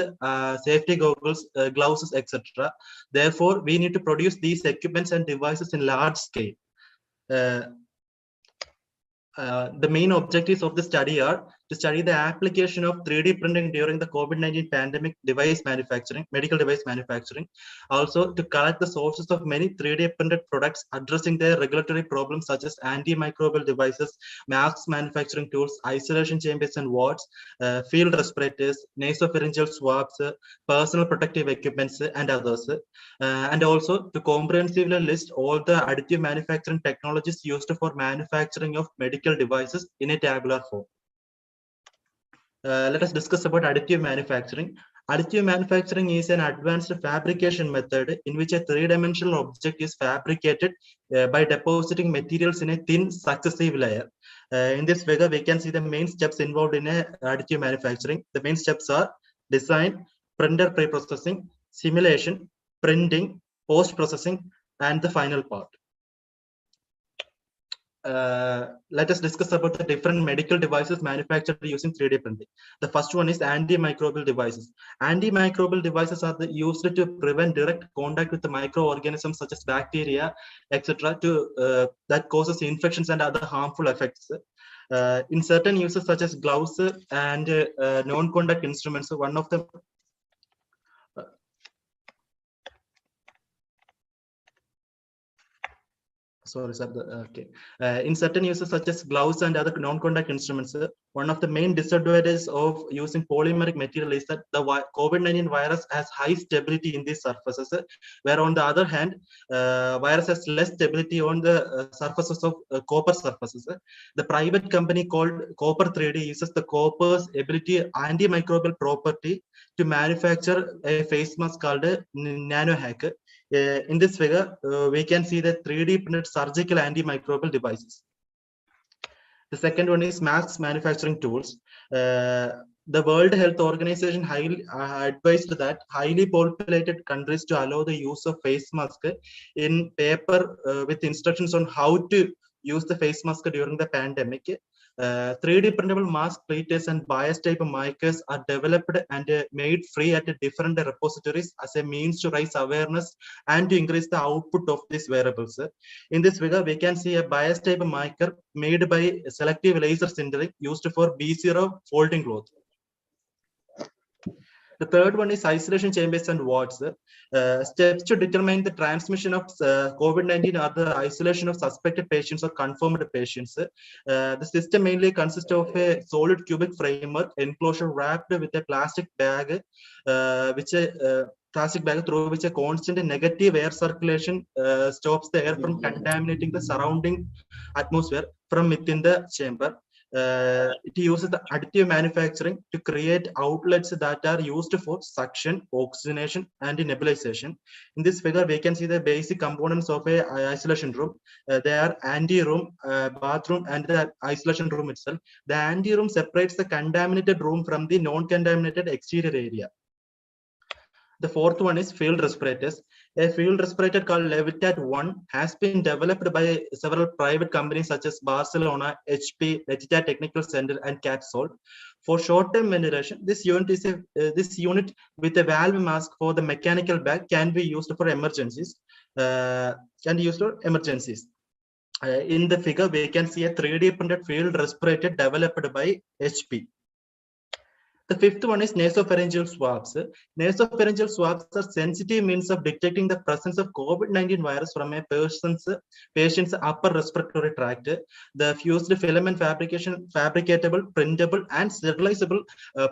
safety goggles, gloves, etc. Therefore, we need to produce these equipments and devices in large scale. The main objectives of the study are to study the application of 3D printing during the COVID-19 pandemic device manufacturing, medical device manufacturing. Also, to collect the sources of many 3D printed products addressing their regulatory problems such as antimicrobial devices, masks manufacturing tools, isolation chambers and wards, field respirators, nasopharyngeal swabs, personal protective equipments, and others. And also to comprehensively list all the additive manufacturing technologies used for manufacturing of medical devices in a tabular form. Let us discuss about additive manufacturing. Additive manufacturing is an advanced fabrication method in which a three-dimensional object is fabricated by depositing materials in a thin successive layer. In this figure, we can see the main steps involved in additive manufacturing. The main steps are design, printer pre-processing, simulation, printing, post-processing, and the final part. Let us discuss about the different medical devices manufactured using 3D printing. The first one is antimicrobial devices. Antimicrobial devices are used to prevent direct contact with the microorganisms such as bacteria, etc., that causes infections and other harmful effects. In certain uses such as gloves and non-contact instruments, one of the in certain uses such as gloves and other non-contact instruments, one of the main disadvantages of using polymeric material is that the COVID-19 virus has high stability in these surfaces, where on the other hand, virus has less stability on the surfaces of copper surfaces. The private company called Copper 3D uses the copper's antimicrobial property to manufacture a face mask called a nanohack. In this figure, we can see the 3D printed surgical antimicrobial devices. The second one is masks manufacturing tools. The World Health Organization highly advised that highly populated countries to allow the use of face mask in paper with instructions on how to use the face mask during the pandemic. 3D printable mask plates and bias type markers are developed and made free at different repositories as a means to raise awareness and to increase the output of these wearables. In this figure, we can see a bias type marker made by selective laser sintering used for BChE folding cloth. The third one is isolation chambers and wards. Steps to determine the transmission of COVID-19 are the isolation of suspected patients or confirmed patients. The system mainly consists of a solid cubic framework enclosure wrapped with a plastic bag, through which a constant negative air circulation stops the air from contaminating the surrounding atmosphere from within the chamber. It uses the additive manufacturing to create outlets that are used for suction, oxygenation, and nebulization. In this figure, we can see the basic components of a isolation room. They are ante-room, bathroom, and the isolation room itself. The ante-room separates the contaminated room from the non-contaminated exterior area. The fourth one is field respirators. A field respirator called Levitat 1 has been developed by several private companies such as Barcelona, HP, Legita Technical Center, and Capsol. For short-term ventilation, this unit with a valve mask for the mechanical bag can be used for emergencies. In the figure, we can see a 3D printed field respirator developed by HP. The fifth one is nasopharyngeal swabs. Nasopharyngeal swabs are sensitive means of detecting the presence of COVID-19 virus from a patient's upper respiratory tract. The fused filament fabricatable, printable, and sterilizable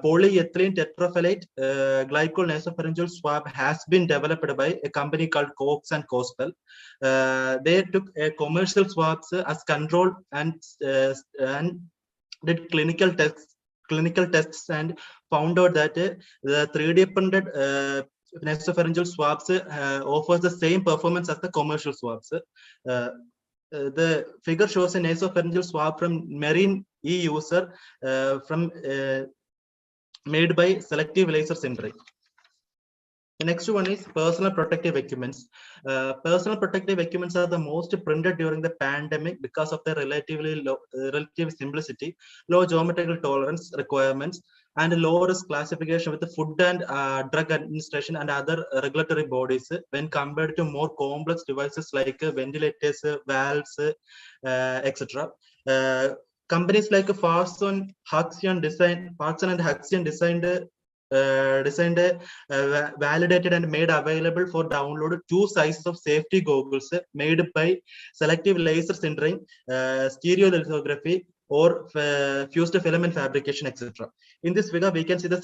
polyethylene tetraphthalate glycol nasopharyngeal swab has been developed by a company called Cox and Cospel. They took commercial swabs as control and did clinical tests and found out that the 3D printed nasopharyngeal swabs offers the same performance as the commercial swabs. The figure shows a nasopharyngeal swab from marine E user made by selective laser sintering. The next one is personal protective equipments. Personal protective equipments are the most printed during the pandemic because of their relative simplicity, low geometrical tolerance requirements, and low risk classification with the Food and Drug Administration and other regulatory bodies when compared to more complex devices like ventilators, valves, etc. Companies like Farson and Huxian designed, validated and made available for download 2 sizes of safety goggles made by selective laser sintering, stereolithography, or fused filament fabrication, etc. In this figure, we can see the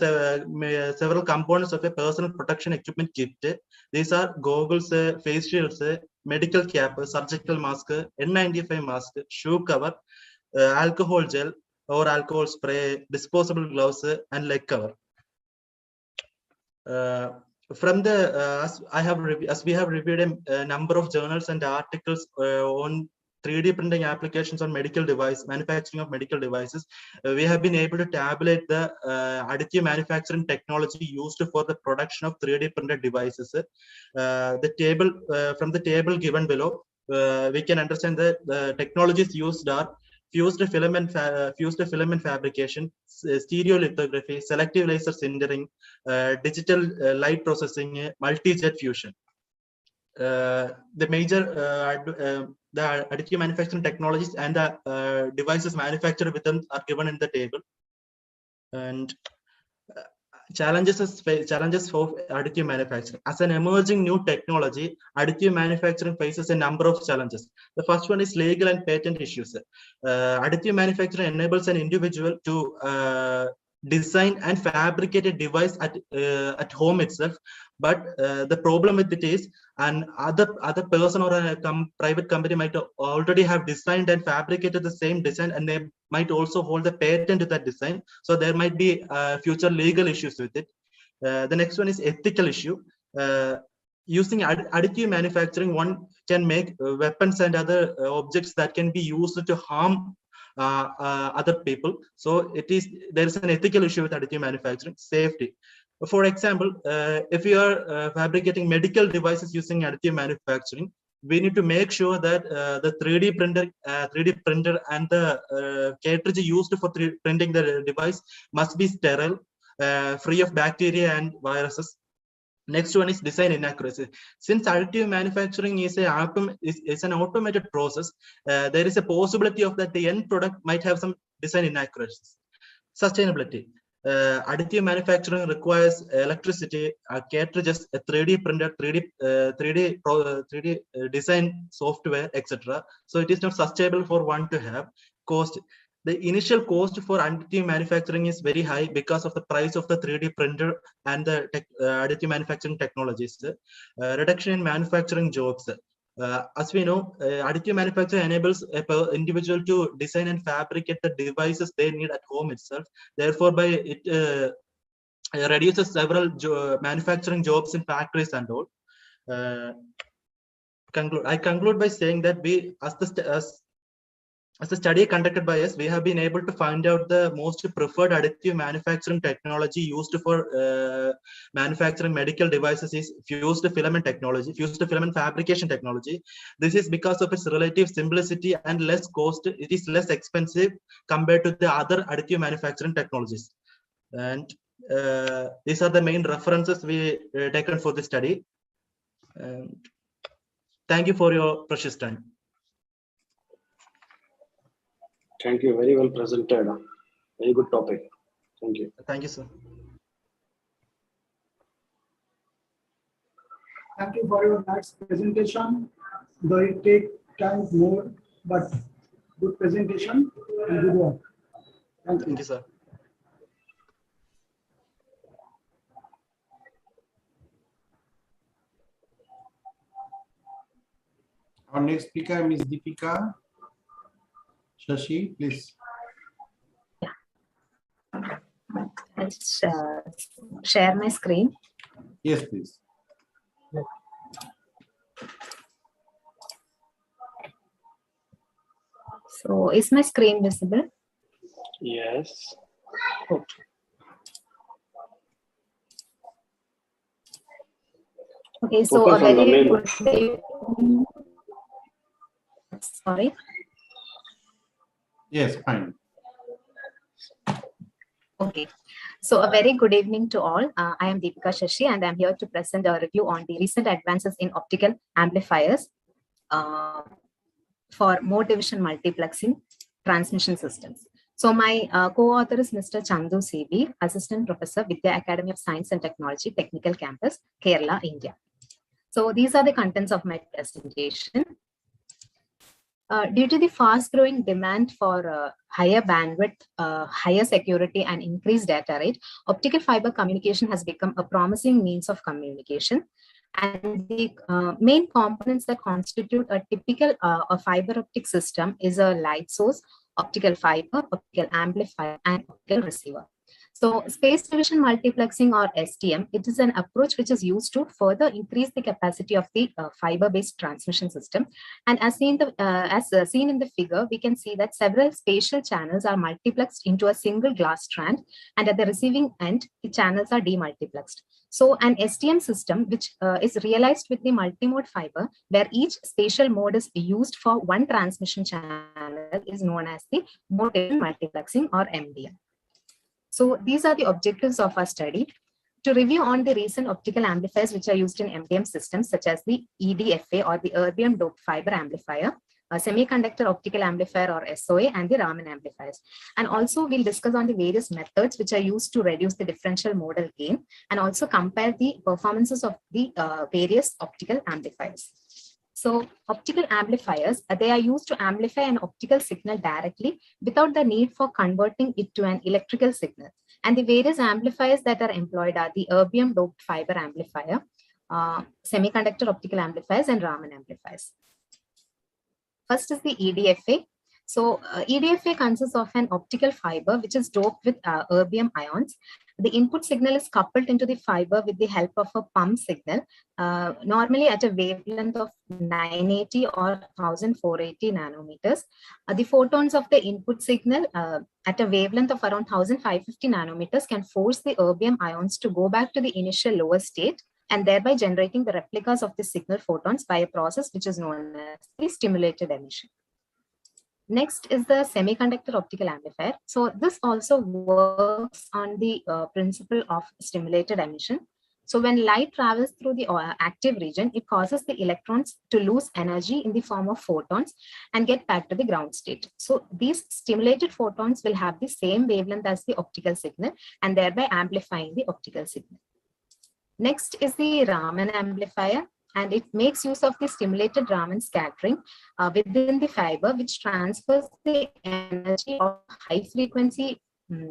several components of a personal protection equipment kit. These are goggles, face shields, medical cap, surgical mask, N95 mask, shoe cover, alcohol gel or alcohol spray, disposable gloves, and leg cover. From the as we have reviewed a number of journals and articles on 3D printing applications on medical device manufacturing of medical devices, we have been able to tabulate the additive manufacturing technology used for the production of 3D printed devices. The table from the table given below, we can understand that the technologies used are fused filament fabrication, stereolithography, selective laser sintering, digital light processing, multi-jet fusion. The major the additive manufacturing technologies and the devices manufactured with them are given in the table. And challenges for additive manufacturing. As an emerging new technology, additive manufacturing faces a number of challenges. The first one is legal and patent issues. Additive manufacturing enables an individual to design and fabricate a device at home itself, but the problem with it is an other person or a private company might already have designed and fabricated the same design, and they might also hold the patent to that design, so there might be future legal issues with it. The next one is ethical issue. Using additive manufacturing, one can make weapons and other objects that can be used to harm other people. So there is an ethical issue with additive manufacturing. Safety. For example, if you are fabricating medical devices using additive manufacturing, we need to make sure that the 3D printer and the cartridge used for printing the device must be sterile, free of bacteria and viruses. Next one is design inaccuracy. Since additive manufacturing is an automated process, there is a possibility of that the end product might have some design inaccuracies. Sustainability. Additive manufacturing requires electricity, cartridges, a 3D printer, 3D design software, etc. So it is not sustainable for one to have. Cost. The initial cost for additive manufacturing is very high because of the price of the 3D printer and the additive manufacturing technologies. Reduction in manufacturing jobs. As we know, additive manufacturing enables an individual to design and fabricate the devices they need at home itself. Therefore, by it reduces several manufacturing jobs in factories and all. I conclude by saying that we, as a study conducted by us, we have been able to find out the most preferred additive manufacturing technology used for manufacturing medical devices is fused filament technology, fused filament fabrication technology. This is because of its relative simplicity and less cost. It is less expensive compared to the other additive manufacturing technologies. And these are the main references we taken for the study. And thank you for your precious time. Thank you. Very well presented. Very good topic. Thank you. Thank you, sir. Thank you for your next presentation. Though it take time more, but good presentation and good work. Thank you, sir. Our next speaker, Ms. Deepika Shashi, please. just share my screen? Yes, please. So is my screen visible? Yes. Okay. Okay, so Focus a on the very main. good day. Sorry. Yes, fine. Okay, so a very good evening to all. I am Deepika Shashi and I'm here to present a review on the recent advances in optical amplifiers for mode division multiplexing transmission systems. So my co-author is Mr. Chandu CB, Assistant Professor with the Academy of Science and Technology, Technical Campus, Kerala, India. So these are the contents of my presentation. Due to the fast-growing demand for higher bandwidth, higher security, and increased data rate, optical fiber communication has become a promising means of communication. And the main components that constitute a typical a fiber optic system is a light source, optical fiber, optical amplifier, and optical receiver. So space division multiplexing, or SDM, it is an approach which is used to further increase the capacity of the fiber-based transmission system. And as seen in the figure, we can see that several spatial channels are multiplexed into a single glass strand, and at the receiving end, the channels are demultiplexed. So an SDM system, which is realized with the multimode fiber, where each spatial mode is used for one transmission channel, is known as the mode division multiplexing, or MDM. So these are the objectives of our study. To review on the recent optical amplifiers which are used in MDM systems, such as the EDFA, or the erbium doped fiber amplifier, a semiconductor optical amplifier, or SOA, and the Raman amplifiers. And also we'll discuss on the various methods which are used to reduce the differential modal gain, and also compare the performances of the various optical amplifiers. So optical amplifiers, they are used to amplify an optical signal directly without the need for converting it to an electrical signal. And the various amplifiers that are employed are the erbium doped fiber amplifier, semiconductor optical amplifiers, and Raman amplifiers. First is the EDFA. So EDFA consists of an optical fiber which is doped with erbium ions. The input signal is coupled into the fiber with the help of a pump signal, normally at a wavelength of 980 or 1480 nanometers. The photons of the input signal at a wavelength of around 1550 nanometers can force the erbium ions to go back to the initial lower state, and thereby generating the replicas of the signal photons by a process which is known as the stimulated emission. Next is the semiconductor optical amplifier. So this also works on the principle of stimulated emission. So when light travels through the active region, it causes the electrons to lose energy in the form of photons and get back to the ground state. So these stimulated photons will have the same wavelength as the optical signal, and thereby amplifying the optical signal. Next is the Raman amplifier, and it makes use of the stimulated Raman scattering within the fiber, which transfers the energy of high frequency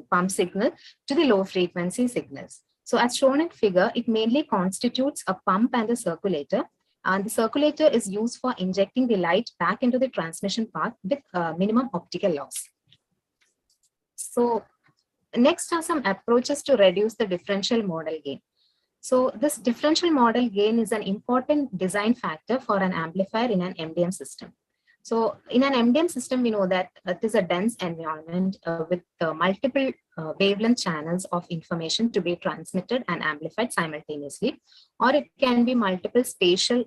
pump signal to the low frequency signals. So as shown in figure, it mainly constitutes a pump and a circulator. And the circulator is used for injecting the light back into the transmission path with minimum optical loss. So next are some approaches to reduce the differential modal gain. So this differential modal gain is an important design factor for an amplifier in an MDM system. So in an MDM system, we know that it is a dense environment with multiple wavelength channels of information to be transmitted and amplified simultaneously, or it can be multiple spatial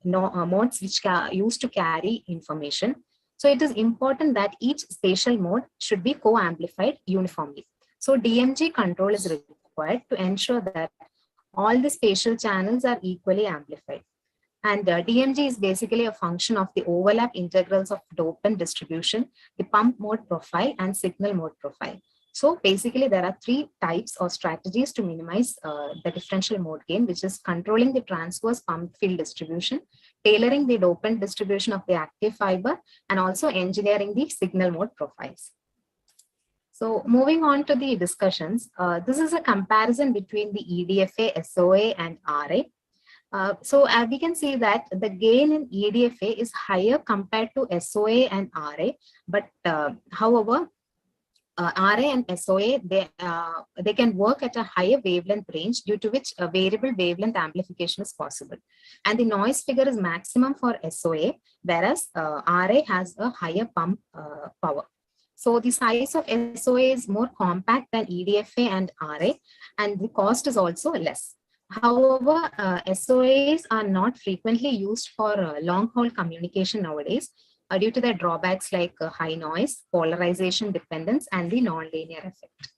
modes which are used to carry information. So it is important that each spatial mode should be co-amplified uniformly. So DMG control is required to ensure that all the spatial channels are equally amplified. And DMG is basically a function of the overlap integrals of dopant distribution, the pump mode profile, and signal mode profile. So basically there are three types or strategies to minimize the differential mode gain, which is controlling the transverse pump field distribution, tailoring the dopant distribution of the active fiber, and also engineering the signal mode profiles. So moving on to the discussions, this is a comparison between the EDFA, SOA, and RA. So we can see that the gain in EDFA is higher compared to SOA and RA, but however, RA and SOA, they can work at a higher wavelength range, due to which a variable wavelength amplification is possible. And the noise figure is maximum for SOA, whereas RA has a higher pump power. So the size of SOA is more compact than EDFA and RA, and the cost is also less. However, SOAs are not frequently used for long-haul communication nowadays, due to their drawbacks like high noise, polarization dependence, and the nonlinear effect.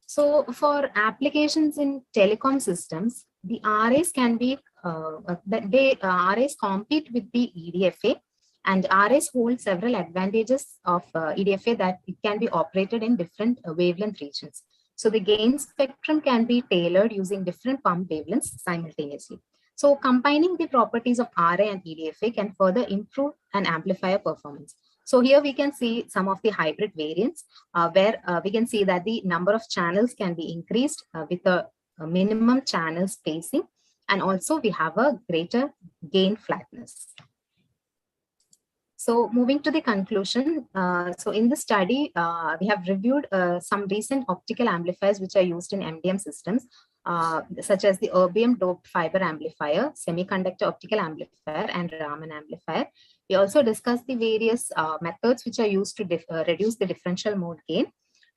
So for applications in telecom systems, the RAs can be, RAs compete with the EDFA, and RAs hold several advantages of EDFA, that it can be operated in different wavelength regions. So the gain spectrum can be tailored using different pump wavelengths simultaneously. So combining the properties of RA and EDFA can further improve an amplifier performance. So here we can see some of the hybrid variants, where we can see that the number of channels can be increased with a minimum channel spacing, and also we have a greater gain flatness. So moving to the conclusion, so in the study, we have reviewed some recent optical amplifiers which are used in MDM systems, such as the erbium doped fiber amplifier, semiconductor optical amplifier, and Raman amplifier. We also discussed the various methods which are used to reduce the differential mode gain,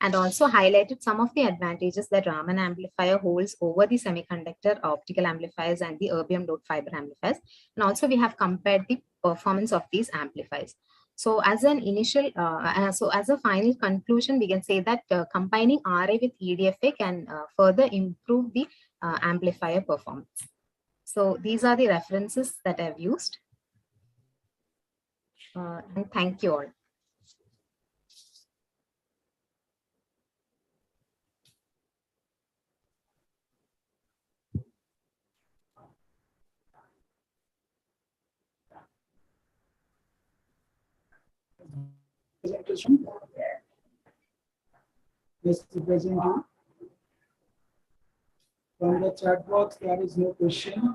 and also highlighted some of the advantages that Raman amplifier holds over the semiconductor optical amplifiers and the erbium doped fiber amplifiers. And also we have compared the performance of these amplifiers. So as an initial, so as a final conclusion, we can say that combining RA with EDFA can further improve the amplifier performance. So these are the references that I've used. And thank you all. Presentation. Yes, to present you. From the chat box, there is no question.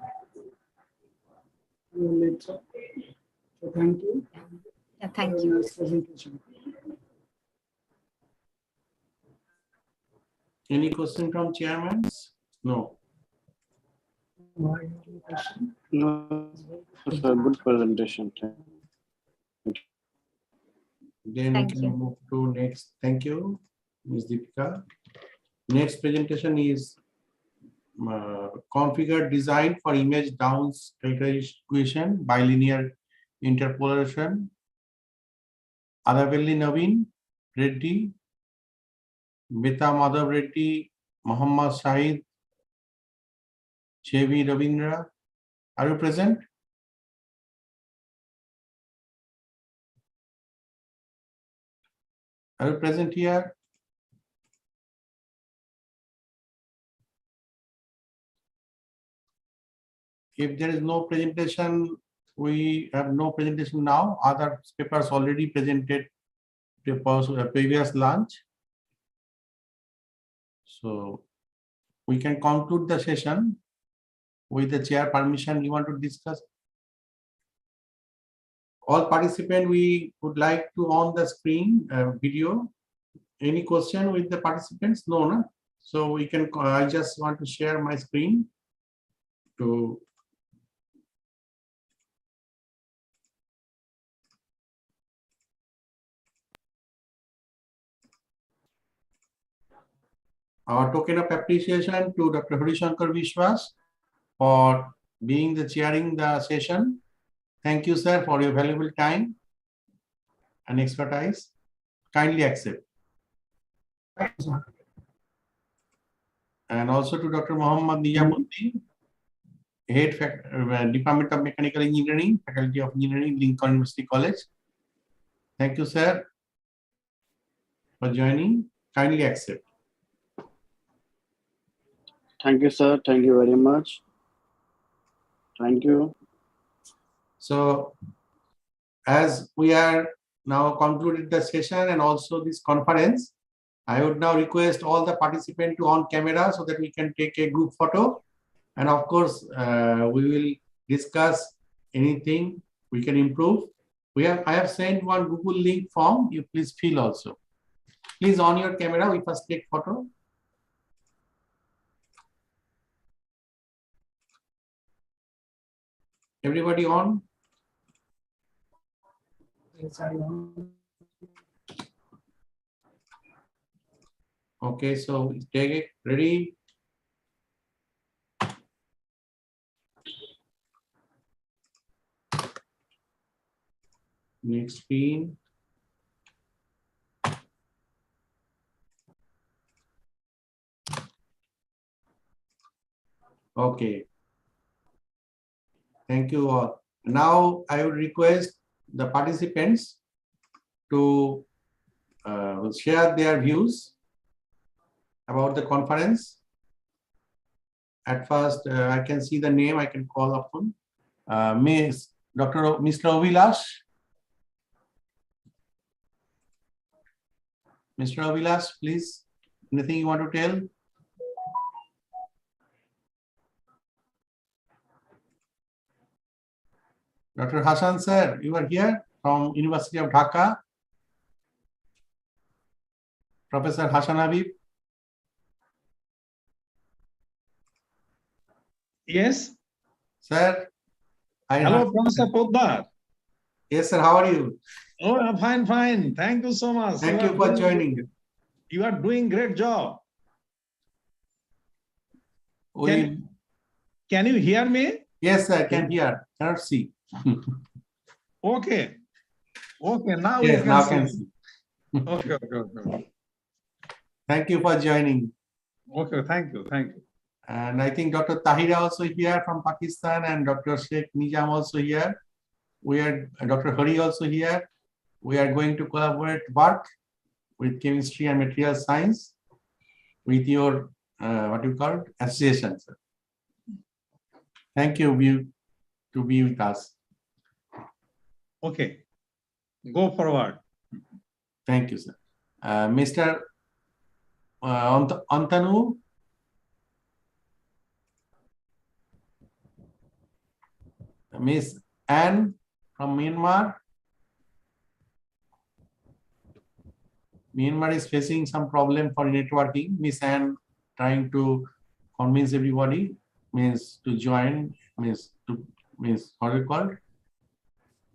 Later. So thank you. Yeah, thank you. Nice presentation. Any question from chairman? No. No, it's a good presentation. Then Thank we can you. move to next. Thank you, Ms. Deepika. Next presentation is configured design for image downs equation bilinear interpolation. Aravelli Naveen Reddy, Mita Madhav Reddy, Muhammad Shahid, Chevi Ravindra. Are you present? Are you present here? If there is no presentation, we have no presentation now. Other papers already presented the previous lunch. So we can conclude the session with the chair permission. You want to discuss? All participants, we would like to on the screen video. Any question with the participants? No, no. So we can, I just want to share my screen to our token of appreciation to Dr. Harishankar Vishwas for being the chairing the session. Thank you, sir, for your valuable time and expertise. Kindly accept. And also to Dr. Muhammad Nijamuddin, Head Department of Mechanical Engineering, Faculty of Engineering, Lincoln University College. Thank you, sir, for joining. Kindly accept. Thank you, sir. Thank you very much. Thank you. So, as we are now concluded the session and also this conference, I would now request all the participants to on camera so that we can take a group photo. And of course, we will discuss anything we can improve. I have sent one Google link form. You please fill also. Please on your camera. We first take photo. Everybody on? Okay, so take it. Ready? Next screen. Okay. Thank you all. Now I would request the participants to share their views about the conference. At first, I can see the name I can call upon. Mr. Ovilash. Mr. Ovilash, please, anything you want to tell? Dr. Hassan sir, you are here from University of Dhaka. Professor Hassan Habib. Yes. Sir. Hello, Professor Poddar. Yes, sir. How are you? Oh, I'm fine, fine. Thank you so much. Thank you for joining. You are doing great job. Can you hear me? Yes, sir. I can hear. Cannot see. Okay. Okay. Now yes, you now can see. Okay, okay, okay. Thank you for joining. Okay, thank you, thank you. And I think Dr. Tahira also here from Pakistan, and Dr. Sheikh Nizam also here. We are Dr. Hari also here. We are going to collaborate work with chemistry and material science with your what you call association, sir. Thank you to be with us. Okay, go forward. Thank you, sir. Mr. Antanu. Miss Anne from Myanmar. Myanmar is facing some problem for networking. Miss Anne trying to convince everybody, means to join, means what is it called?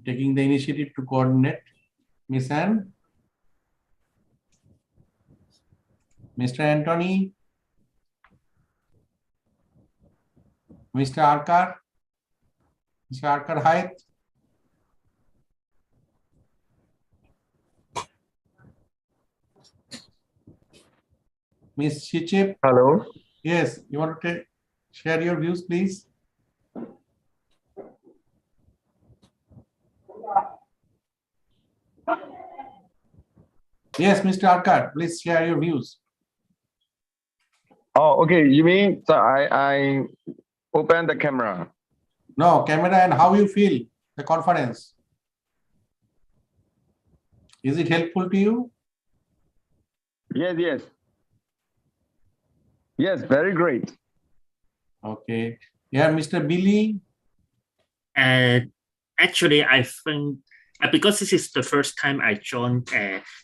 Taking the initiative to coordinate. Miss Anne. Mr. Anthony. Mr. Arkar. Mr. Arkar Hayat. Miss Shichip. Hello. Yes, you want to share your views, please? Yes, Mr. Arkar, please share your views. Oh, okay. You mean so I open the camera? No, camera, and how you feel the conference? Is it helpful to you? Yes, yes. Yes, very great. Okay. Yeah, Mr. Billy. Actually, I think because this is the first time I joined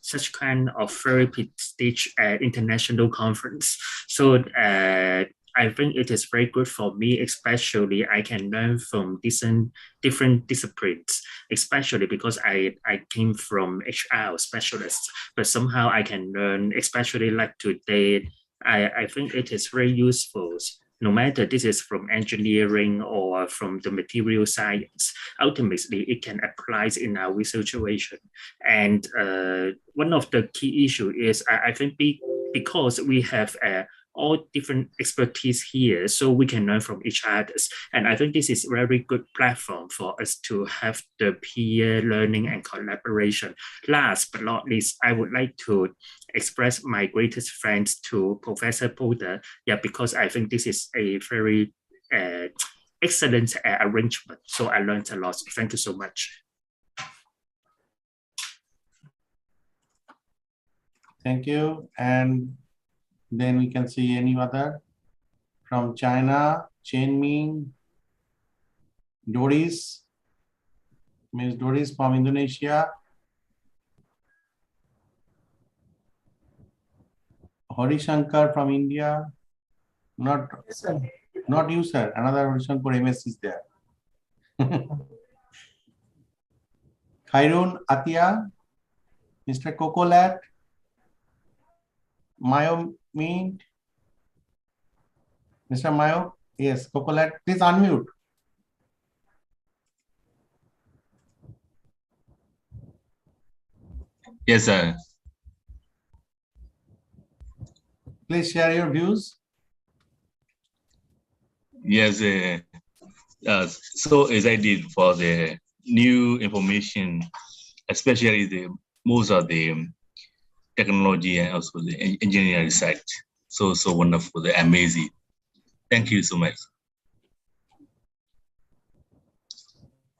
such kind of very prestigious international conference, so I think it is very good for me, especially I can learn from different disciplines, especially because I came from HR specialist, but somehow I can learn, especially like today, I think it is very useful. No matter this is from engineering or from the material science, ultimately it can apply in our situation. And one of the key issues is I think because we have all different expertise here, so we can learn from each other. And I think this is a very good platform for us to have the peer learning and collaboration. Last but not least, I would like to express my greatest thanks to Professor Poddar, because I think this is a very excellent arrangement. So I learned a lot. Thank you so much. Thank you. And then we can see any other from China, Chen Ming, Doris, Ms. Doris from Indonesia. Hari Shankar from India. Not, Yes, sir. not you, sir. Another Hari Shankar MS is there. Khairun Atia, Mr. Cocolat, Mayo Mint, Mr. Mayo. Yes, Cocolat, please unmute. Yes, sir. Please share your views. Yes, so excited for the new information, especially the most of the technology and also the engineering side. So wonderful, amazing. Thank you so much.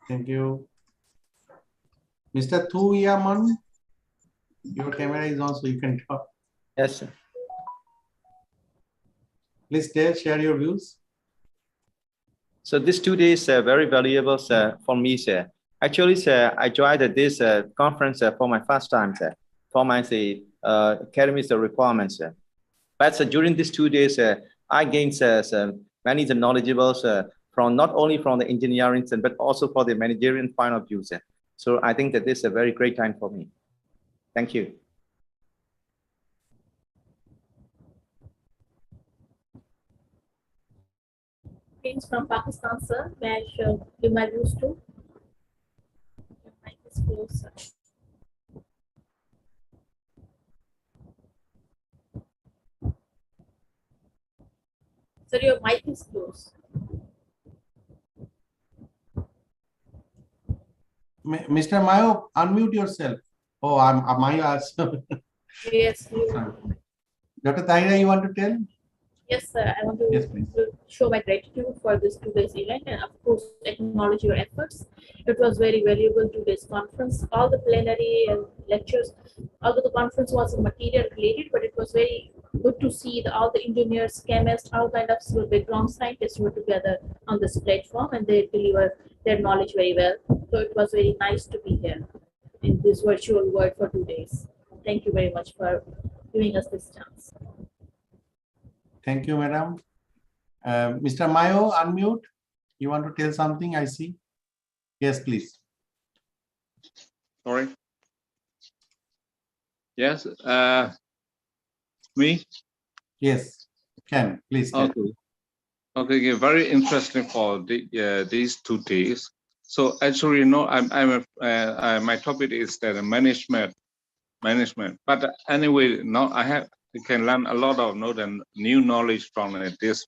Thank you. Mr. Thu Yaman, your camera is on, so you can talk. Yes, sir. Please share your views. So this 2 days are very valuable, sir, for me, sir. Actually, sir, I joined this conference for my first time, sir, for my academic requirements, sir. But during these 2 days, I gained many knowledgeable from not only from the engineering, but also for the managerial point of view, sir. So I think that this is a very great time for me. Thank you. Greetings from Pakistan, sir. May I show you my views too? Your mic is closed, sir. Sir, your mic is closed. Mr. Mayo, unmute yourself. Oh, I'm Mayo also. Yes. Dr. Tahira, you want to tell? Yes, sir. I want to show my gratitude for this 2 days event and, of course, acknowledge your efforts. It was very valuable 2 days conference. All the plenary and lectures, although the conference was material related, but it was very good to see all the engineers, chemists, all kind of background scientists were together on this platform, and they deliver their knowledge very well. So it was very nice to be here in this virtual world for 2 days. Thank you very much for giving us this chance. Thank you, madam. Mr. Mayo, unmute. You want to tell something, I see? Yes, please. Sorry. Yes. Me? Yes, can. Please. Can. Okay, very interesting for these 2 days. So actually, no, my topic is that management. But anyway, now you can learn a lot of new knowledge from this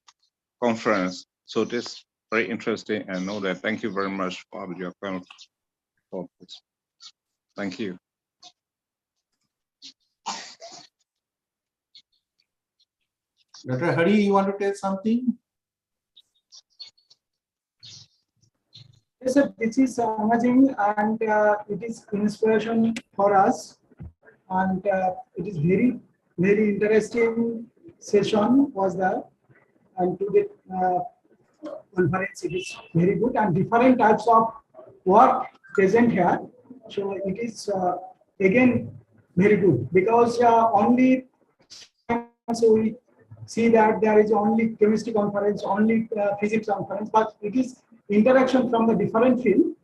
conference. So this is very interesting, and know that. Thank you very much for your conference. Thank you. Dr. Hari, you want to tell something? Yes, sir, this is amazing, and it is inspiration for us, and it is very, very interesting session was there, and today conference it is very good, and different types of work present here. So it is again very good, because only so we see that there is only chemistry conference, only physics conference, but it is interaction from the different field,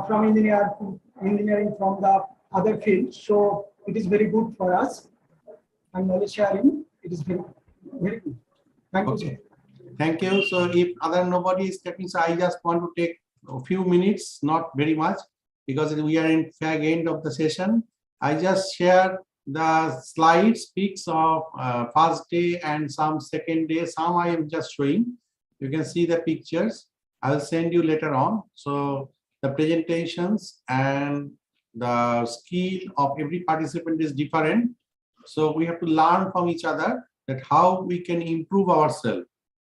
from engineering from the other field. So it is very good for us, and knowledge sharing, it is very, very good. Thank you, sir. Thank you. So if nobody is taking, so I just want to take a few minutes, not very much, because we are in fag end of the session. I just share the slides, pics of first day and some second day. Some I am just showing. You can see the pictures. I'll send you later on. So the presentations and the skill of every participant is different. So we have to learn from each other that how we can improve ourselves.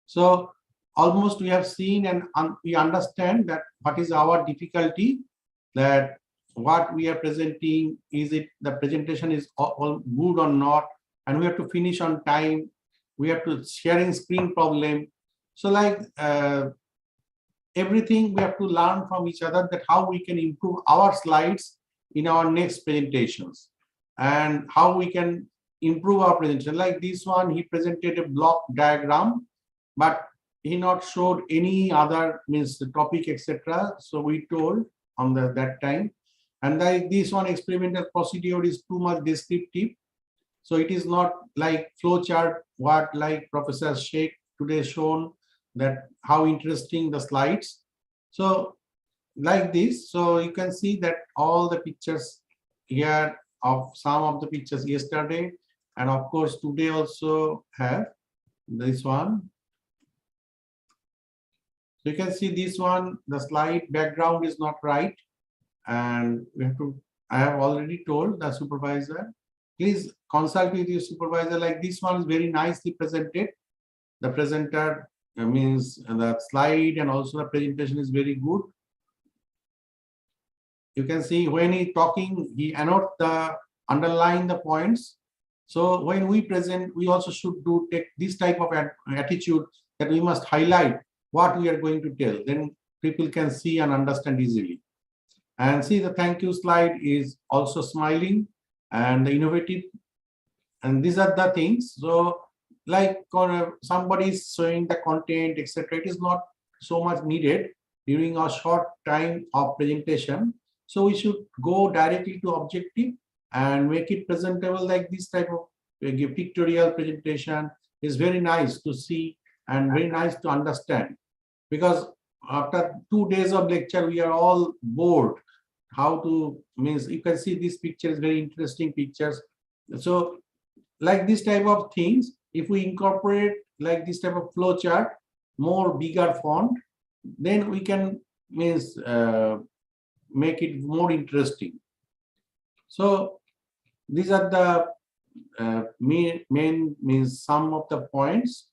So almost we have seen and we understand that what is our difficulty, that what we are presenting, is it the presentation is all good or not, and we have to finish on time. We have to sharing screen problem. So like everything we have to learn from each other, that how we can improve our slides in our next presentations, and how we can improve our presentation. Like this one, he presented a block diagram, but he not showed any other means the topic, etc. So we told on that time. And like this one, experimental procedure is too much descriptive. So it is not like flow chart, what like Professor Sheikh today shown, that how interesting the slides. So like this, so you can see that all the pictures here of some of the pictures yesterday, and of course today also have this one. So you can see this one, the slide background is not right, and we have to, I have already told the supervisor, please consult with your supervisor. Like this one is very nicely presented. The presenter means the slide and also the presentation is very good. You can see when he talking, he annotate the underline the points. So when we present, we also should take this type of attitude that we must highlight what we are going to tell. Then people can see and understand easily. And see the thank you slide is also smiling and the innovative. And these are the things. So like somebody is showing the content, etc. It is not so much needed during a short time of presentation. So we should go directly to objective and make it presentable. Like this type of pictorial presentation is very nice to see and very nice to understand, because after 2 days of lecture we are all bored how to, means you can see this picture is very interesting pictures. So like this type of things, if we incorporate like this type of flow chart, more bigger font, then we can means make it more interesting. So these are the main means some of the points,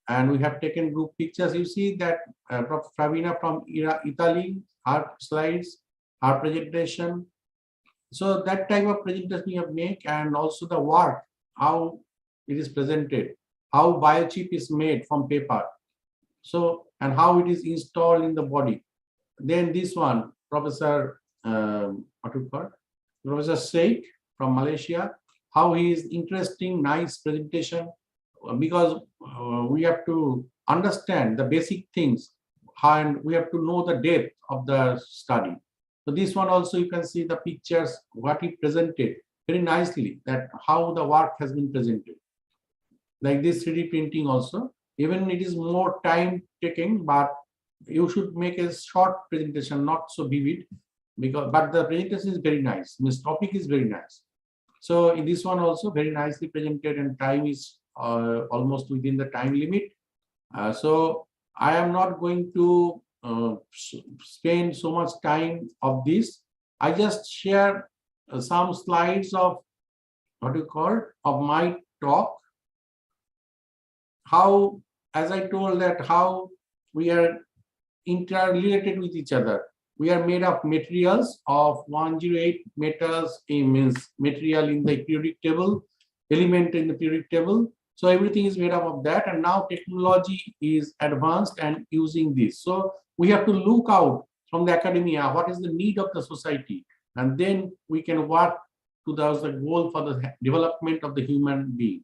and we have taken group pictures. You see that Prof. Flavina from Italy, her slides, her presentation. So that type of presentation we have made, and also the work, how it is presented, how biochip is made from paper. So, and how it is installed in the body. Then this one, Professor Professor Sheikh from Malaysia, how he is interesting, nice presentation, because we have to understand the basic things and we have to know the depth of the study. So this one also you can see the pictures, what he presented very nicely, that how the work has been presented. Like this 3D printing also, even it is more time taking, but you should make a short presentation, not so vivid, because but the presentation is very nice. This topic is very nice. So in this one also very nicely presented, and time is almost within the time limit. So I am not going to spend so much time of this. I just share some slides of what you call of my talk. How, as I told, that how we are interrelated with each other. We are made of materials of 108 metals, means material in the periodic table, element in the periodic table. So everything is made up of that, and now technology is advanced and using this. So we have to look out from the academia, what is the need of the society, and then we can work towards the goal for the development of the human being.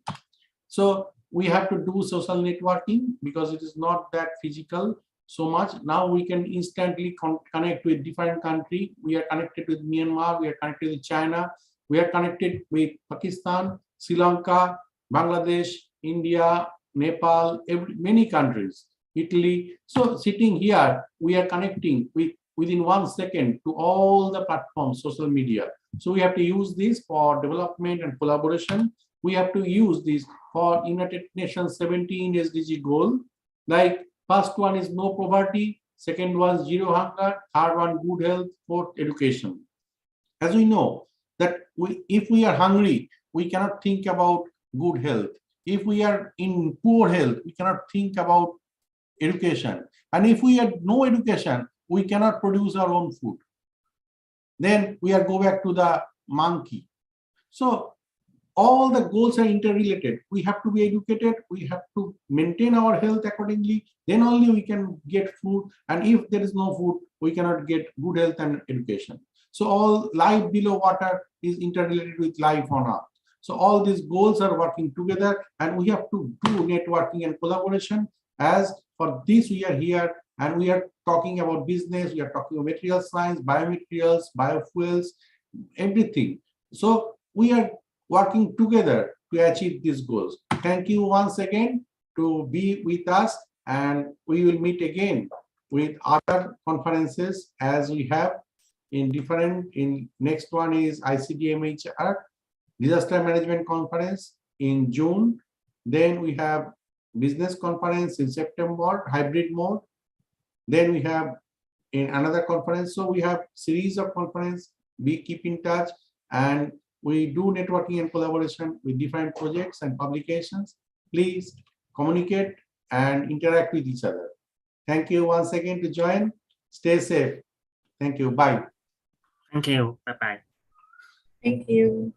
So we have to do social networking because it is not that physical so much. Now we can instantly connect with different countries. We are connected with Myanmar, we are connected with China, we are connected with Pakistan, Sri Lanka, Bangladesh, India, Nepal, many countries, Italy. So sitting here, we are connecting within 1 second to all the platforms, social media. So we have to use this for development and collaboration. We have to use this for United Nations 17 SDG goal. Like first one is no poverty, second one zero hunger, third one good health, fourth education. As we know that if we are hungry, we cannot think about good health. If we are in poor health, we cannot think about education. And if we have no education, we cannot produce our own food. Then we are go back to the monkey. So all the goals are interrelated. We have to be educated. We have to maintain our health accordingly. Then only we can get food. And if there is no food, we cannot get good health and education. So all life below water is interrelated with life on earth. So all these goals are working together, and we have to do networking and collaboration. As for this, we are here and we are talking about business, we are talking about material science, biomaterials, biofuels, everything. So we are working together to achieve these goals. Thank you once again to be with us, and we will meet again with other conferences as we have in next one is ICDMHR Disaster Management Conference in June. Then we have business conference in September, hybrid mode. Then we have in another conference. So we have series of conference. Keep in touch, and we do networking and collaboration with different projects and publications. Please communicate and interact with each other. Thank you once again to join. Stay safe. Thank you. Bye. Thank you. Bye-bye. Thank you.